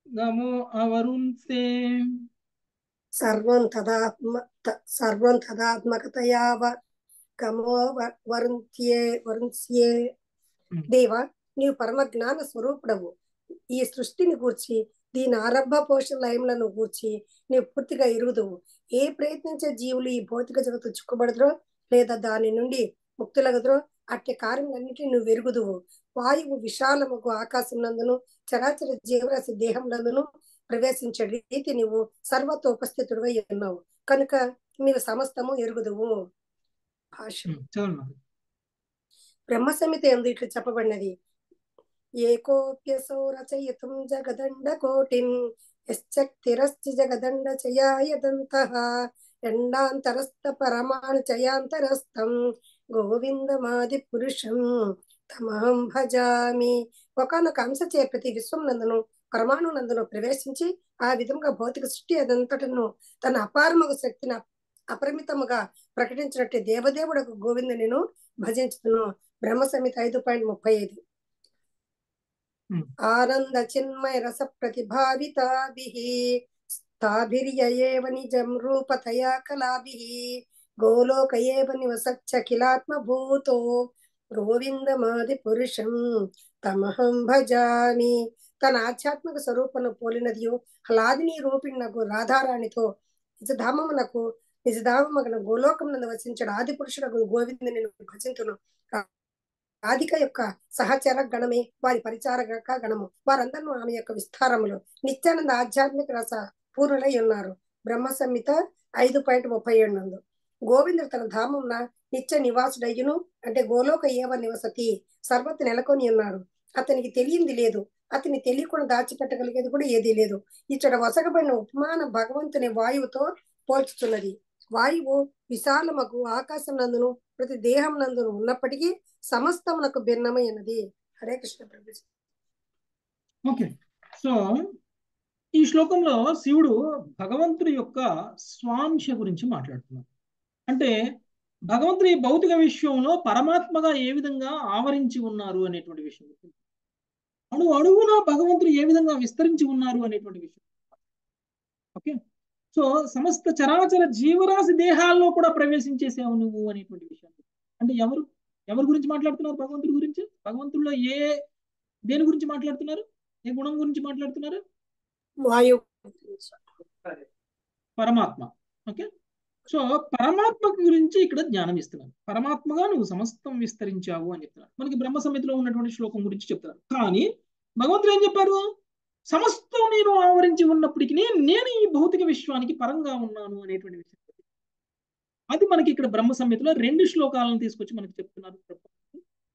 Speaker 1: గమో అవరుంతే,
Speaker 6: సర్వం తదాత్మకతయా గమో వరుణ్యే. దేవా, నీవు పరమ జ్ఞాన స్వరూపుడవు. ఈ సృష్టిని గూర్చి, దీని ఆరంభ పోషణ లయములను గూర్చి నీవు పూర్తిగా ఎరుగుదువు. ఏ ప్రయత్నించే జీవులు ఈ భౌతిక జగత్తు చిక్కుబడదురో లేదా దాని నుండి ముక్తులగదురో అట్టి కార్యములన్నిటిని నువ్వు ఎరుగుదువు. వాయువు విశాలముకు ఆకాశం నందును చరాచర జీవరాశి దేహం నందును ప్రవేశించే రీతి నీవు సర్వతో ఉపస్థితుడివై ఉన్నావు కనుక నీవు సమస్తము ఎరుగుదువు. భాష్యం. బ్రహ్మ సంహిత యందు ఇట్లు చెప్పబడినది. ఏకోప్యసౌ రచయితుం జగదండ కోటిం యశ్చక్తిరస్తి జగదండ చయాయదంతః ఎండాంతరస్థ పరమాణు చయాంతరస్థం గోవిందమాది పురుషం తమహం భజామి. ఒకనొక అంశచే ప్రతి విశ్వం నందును పరమాణు నందును ప్రవేశించి ఆ విధంగా భౌతిక సృష్టి అదంతటను తన అపారమగు శక్తిని అపరిమితముగా ప్రకటించినట్టు దేవదేవుడకు గోవింద నేను భజించును. బ్రహ్మ సంహిత 5.35. ఆనంద చిన్మయ రస ప్రతిభావితాభిః స్థాభిర్యేవ నిజం రూపతయా కళాభిః గోలోక ఏవ నివసచ్చఖిలాత్మభూతో గోవిందమాది పురుషం తమహం భజామి. తన ఆధ్యాత్మిక స్వరూపను పోలినదియు హలాదిని రూపిణకు రాధారాణితో నిజధామమున గోలోకమునందు వసించడు ఆది పురుషులకు గోవిందుని నేను భజింతును. రాధిక యొక్క సహచర గణమే వారి పరిచారక గణము. వారందరూ ఆమె యొక్క విస్తారములు నిత్యానంద ఆధ్యాత్మిక రస పూర్ణులై ఉన్నారు. బ్రహ్మ సంహిత 5.37. గోవిందుడు తన ధామమున నిత్య నివాసుడయ్యును అంటే గోలోక ఏవ నివసతి సర్వత్ర నెలకొని ఉన్నాడు. అతనికి తెలియంది లేదు, అతని తెలియకుండా దాచిపెట్టగలిగేది కూడా ఏదీ లేదు. ఇచ్చట వసగబడిన ఉపమాన భగవంతుని వాయువుతో పోల్చుతున్నది. వాయువు విశాలమగు ఆకాశం నందును ప్రతి దేహం నందును ఉన్నప్పటికీ సమస్తమునకు భిన్నమైనది. హరే కృష్ణ ప్రభుజీ.
Speaker 1: ఓకే, సో ఈ శ్లోకంలో శివుడు భగవంతుడి యొక్క స్వాంశ గురించి మాట్లాడుతున్నాడు. అంటే భగవంతుడి భౌతిక విశ్వంలో పరమాత్మగా ఏ విధంగా ఆవరించి ఉన్నారు అనేటువంటి విషయం, అడుగున భగవంతుడు ఏ విధంగా విస్తరించి ఉన్నారు అనేటువంటి విషయం. ఓకే, సో సమస్త చరాచర జీవరాశి దేహాల్లో కూడా ప్రవేశించేసావు నువ్వు అనేటువంటి విషయం. అంటే ఎవరి గురించి మాట్లాడుతున్నారు? భగవంతుడి గురించి. భగవంతుడిలో దేని గురించి మాట్లాడుతున్నారు? ఏ గుణం గురించి మాట్లాడుతున్నారు?
Speaker 6: వాయు
Speaker 1: పరమాత్మ. ఓకే, సో పరమాత్మ గురించి ఇక్కడ జ్ఞానం ఇస్తున్నాను. పరమాత్మగా నువ్వు సమస్తం విస్తరించావు అని చెప్తున్నాను. మనకి బ్రహ్మ సంహితలో ఉన్నటువంటి శ్లోకం గురించి చెప్తారు. కానీ భగవంతుడు ఏం చెప్పారు? సమస్తం నేను ఆవరించి ఉన్నప్పటికీ నేను ఈ భౌతిక విశ్వానికి పరంగా ఉన్నాను అనేటువంటి విషయం. అది మనకి ఇక్కడ బ్రహ్మ సంహితలో 2 శ్లోకాలను తీసుకొచ్చి మనకి చెప్తున్నారు.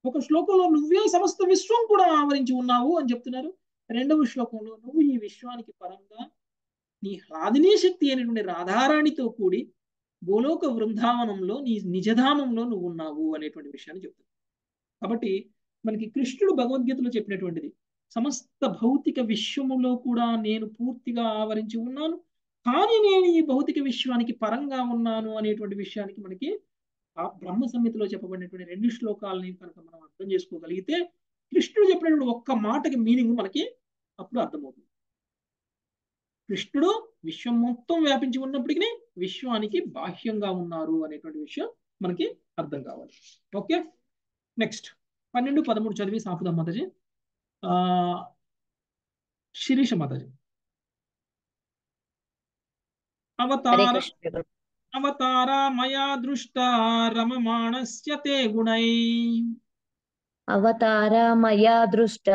Speaker 1: ఒక శ్లోకంలో నువ్వే సమస్త విశ్వం కూడా ఆవరించి ఉన్నావు అని చెప్తున్నారు. 2వ శ్లోకంలో నువ్వు ఈ విశ్వానికి పరంగా నీ హ్లాదినీ శక్తి అయినటువంటి రాధారాణితో కూడి గోలోక వృందావనంలో నీ నిజధామంలో నువ్వు ఉన్నావు అనేటువంటి విషయాన్ని చెప్తుంది. కాబట్టి మనకి కృష్ణుడు భగవద్గీతలో చెప్పినటువంటిది సమస్త భౌతిక విశ్వములో కూడా నేను పూర్తిగా ఆవరించి ఉన్నాను, కానీ నేను ఈ భౌతిక విశ్వానికి పరంగా ఉన్నాను అనేటువంటి విషయానికి మనకి ఆ బ్రహ్మ సంహితలో చెప్పబడినటువంటి 2 శ్లోకాలని కనుక మనం అర్థం చేసుకోగలిగితే కృష్ణుడు చెప్పినటువంటి ఒక్క మాటకి మీనింగ్ మనకి అప్పుడు అర్థమవుతుంది. కృష్ణుడు విశ్వం మొత్తం వ్యాపించి ఉన్నప్పటికీ విశ్వానికి బాహ్యంగా ఉన్నారు అనేటువంటి విషయం మనకి అర్థం కావాలి. ఓకే, నెక్స్ట్ 12, 13 చదివి సాపుదాం మాతాజీ. శిరీష మాతాజీ. అవతారా మయా దృష్ట రమమాణస్య తే గుణై.
Speaker 3: అవతారా మయా దృష్ట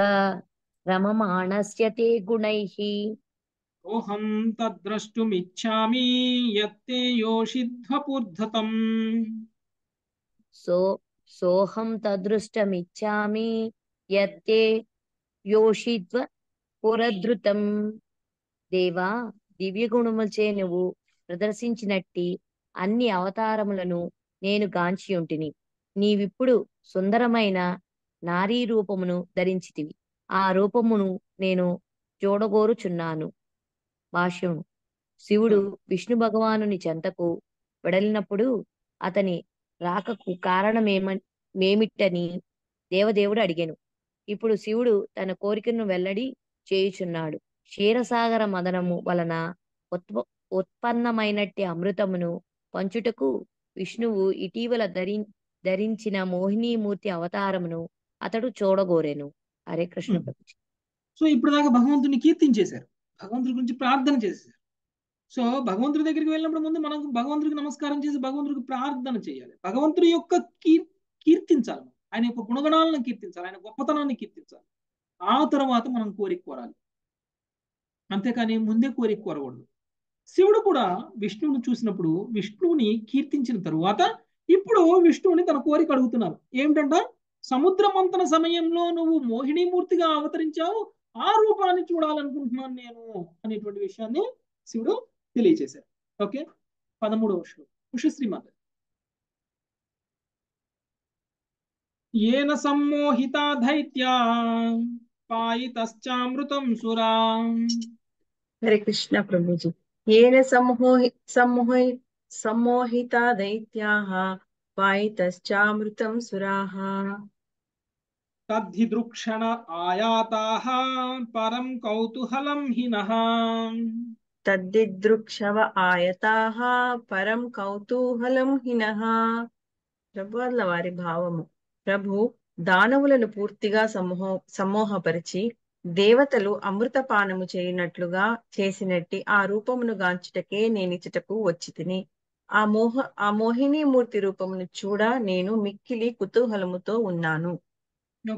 Speaker 3: రమమాణస్య తే గుణైః.
Speaker 1: ఓహం తద్ద్రష్టుమిచ్ఛామి యత్తే యోషిధ్వపుర్ధతం.
Speaker 3: సోహం తదృష్టమిచ్ఛామి యత్తే యోషిధ్వ పురధృతం. దేవా, దివ్య గుణములచే నువ్వు ప్రదర్శించినట్టి అన్ని అవతారములను నేను గాంచియుంటిని. నీవిప్పుడు సుందరమైన నారీ రూపమును ధరించితివి. ఆ రూపమును నేను చూడగోరుచున్నాను. భాష్యము. శివుడు విష్ణు భగవానుని చెంతకు వెడలినప్పుడు అతని రాకకు కారణమేమిటని దేవదేవుడు అడిగాను. ఇప్పుడు శివుడు తన కోరికను వెల్లడి చేయుచున్నాడు. క్షీరసాగర మదనము వలన ఉత్పన్నమైనట్టి అమృతమును పంచుటకు విష్ణువు ఇటీవల ధరించిన మోహినీమూర్తి అవతారమును అతడు చూడగోరెను. హరే కృష్ణ.
Speaker 1: సో ఇప్పుడు దాకా భగవంతుని కీర్తించేశారు, భగవంతుడి గురించి ప్రార్థన చేశారు. సో భగవంతుడి దగ్గరికి వెళ్ళినప్పుడు ముందు మనం భగవంతుడికి నమస్కారం చేసి భగవంతుడికి ప్రార్థన చేయాలి. భగవంతుడి యొక్క కీర్తించాలి, ఆయన యొక్క గుణగణాలను కీర్తించాలి, ఆయన గొప్పతనాన్ని కీర్తించాలి. ఆ తర్వాత మనం కోరిక కోరాలి, అంతేకాని ముందే కోరిక కోరకూడదు. శివుడు కూడా విష్ణువుని చూసినప్పుడు విష్ణువుని కీర్తించిన తరువాత ఇప్పుడు విష్ణువుని తన కోరిక అడుగుతున్నారు. ఏమిటంట? సముద్ర మంతన సమయంలో నువ్వు మోహినీమూర్తిగా అవతరించావు, ఆ రూపాన్ని చూడాలనుకుంటున్నాను నేను అనేటువంటి విషయాన్ని శివుడు తెలియచేశారు. ఓకే, 13వ శ్లోకం. ఉషశ్రీ మాత. ఏన సమ్మోహితా దైత్యా పాయితశ్చామృతం సురా.
Speaker 2: హరే కృష్ణ ప్రభుజీ. ఏన సమ్మోహితా దైత్యాః పాయితశ్చామృతం సురాః.
Speaker 1: తద్ధి దృక్షణ ఆయాతాః పరం కౌతూహలం హినః.
Speaker 2: తద్దిదృక్షవ ఆయతాః పరం కౌతూహలం హినః. ప్రభువుల వారి భావము. ప్రభు దానవులను పూర్తిగా సమ్మోహపరిచి దేవతలు అమృతపానము చేయనట్లుగా చేసినట్టి ఆ రూపమును గాంచుటకే నేనిచ్చటకు వచ్చి తిని ఆ మోహినీమూర్తి రూపమును చూడ నేను మిక్కిలి కుతూహలముతో ఉన్నాను.
Speaker 1: ఈ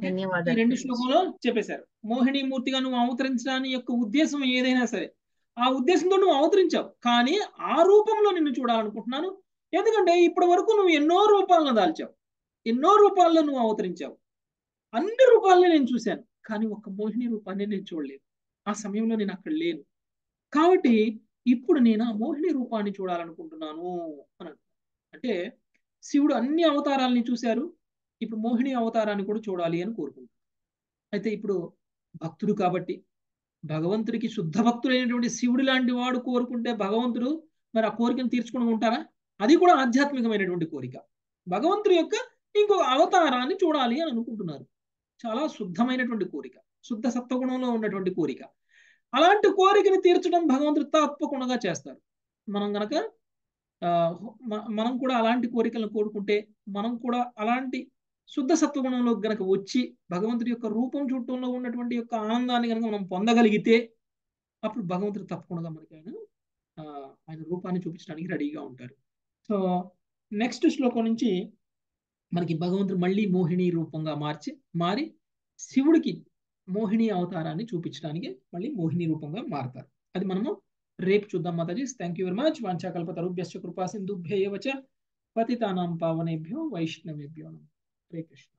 Speaker 1: 2 శ్లోకంలో చెప్పేశారు. మోహినీమూర్తిగా నువ్వు అవతరించడానికి యొక్క ఉద్దేశం ఏదైనా సరే, ఆ ఉద్దేశంతో నువ్వు అవతరించావు, కానీ ఆ రూపంలో నిన్ను చూడాలనుకుంటున్నాను. ఎందుకంటే ఇప్పటి వరకు నువ్వు ఎన్నో రూపాలను దాల్చావు, ఎన్నో రూపాల్లో నువ్వు అవతరించావు, అన్ని రూపాలని నేను చూశాను, కానీ ఒక్క మోహిని రూపాన్ని నేను చూడలేదు. ఆ సమయంలో నేను అక్కడ లేను, కాబట్టి ఇప్పుడు నేను ఆ మోహిని రూపాన్ని చూడాలనుకుంటున్నాను అని. అంటే శివుడు అన్ని అవతారాలని చూశారు, ఇప్పుడు మోహిని అవతారాన్ని కూడా చూడాలి అని కోరుకుంటారు. అయితే ఇప్పుడు భక్తుడు కాబట్టి భగవంతుడికి శుద్ధ భక్తుడైనటువంటి శివుడి లాంటి వాడు కోరుకుంటే భగవంతుడు మరి ఆ కోరికను తీర్చుకుని ఉంటారా? అది కూడా ఆధ్యాత్మికమైనటువంటి కోరిక. భగవంతుడి యొక్క ఇంకొక అవతారాన్ని చూడాలి అని అనుకుంటున్నారు. చాలా శుద్ధమైనటువంటి కోరిక, శుద్ధ సత్వగుణంలో ఉన్నటువంటి కోరిక. అలాంటి కోరికను తీర్చడం భగవంతుడు తప్పకుండా చేస్తారు. మనం గనక మనం కూడా అలాంటి కోరికలను కోరుకుంటే, మనం కూడా అలాంటి శుద్ధ సత్వగుణంలో గనక వచ్చి భగవంతుడి యొక్క రూపం చుట్టూలో ఉన్నటువంటి యొక్క ఆనందాన్ని కనుక మనం పొందగలిగితే అప్పుడు భగవంతుడు తప్పకుండా మనకి ఆయన రూపాన్ని చూపించడానికి రెడీగా ఉంటారు. సో నెక్స్ట్ శ్లోకం నుంచి మనకి భగవంతుడు మళ్ళీ మోహిని రూపంగా మారి శివుడికి మోహిని అవతారాన్ని చూపించడానికి మళ్ళీ మోహిని రూపంగా మారతారు. అది మనము రేపు చూద్దాం మాతాజీ. Thank you very much. వాంఛాకల్పతరుభ్యశ్చ కృపా సింధుభ్యైవ చ పతితానాం పావనేభ్యో వైష్ణవేభ్యో నమః. హరే కృష్ణ.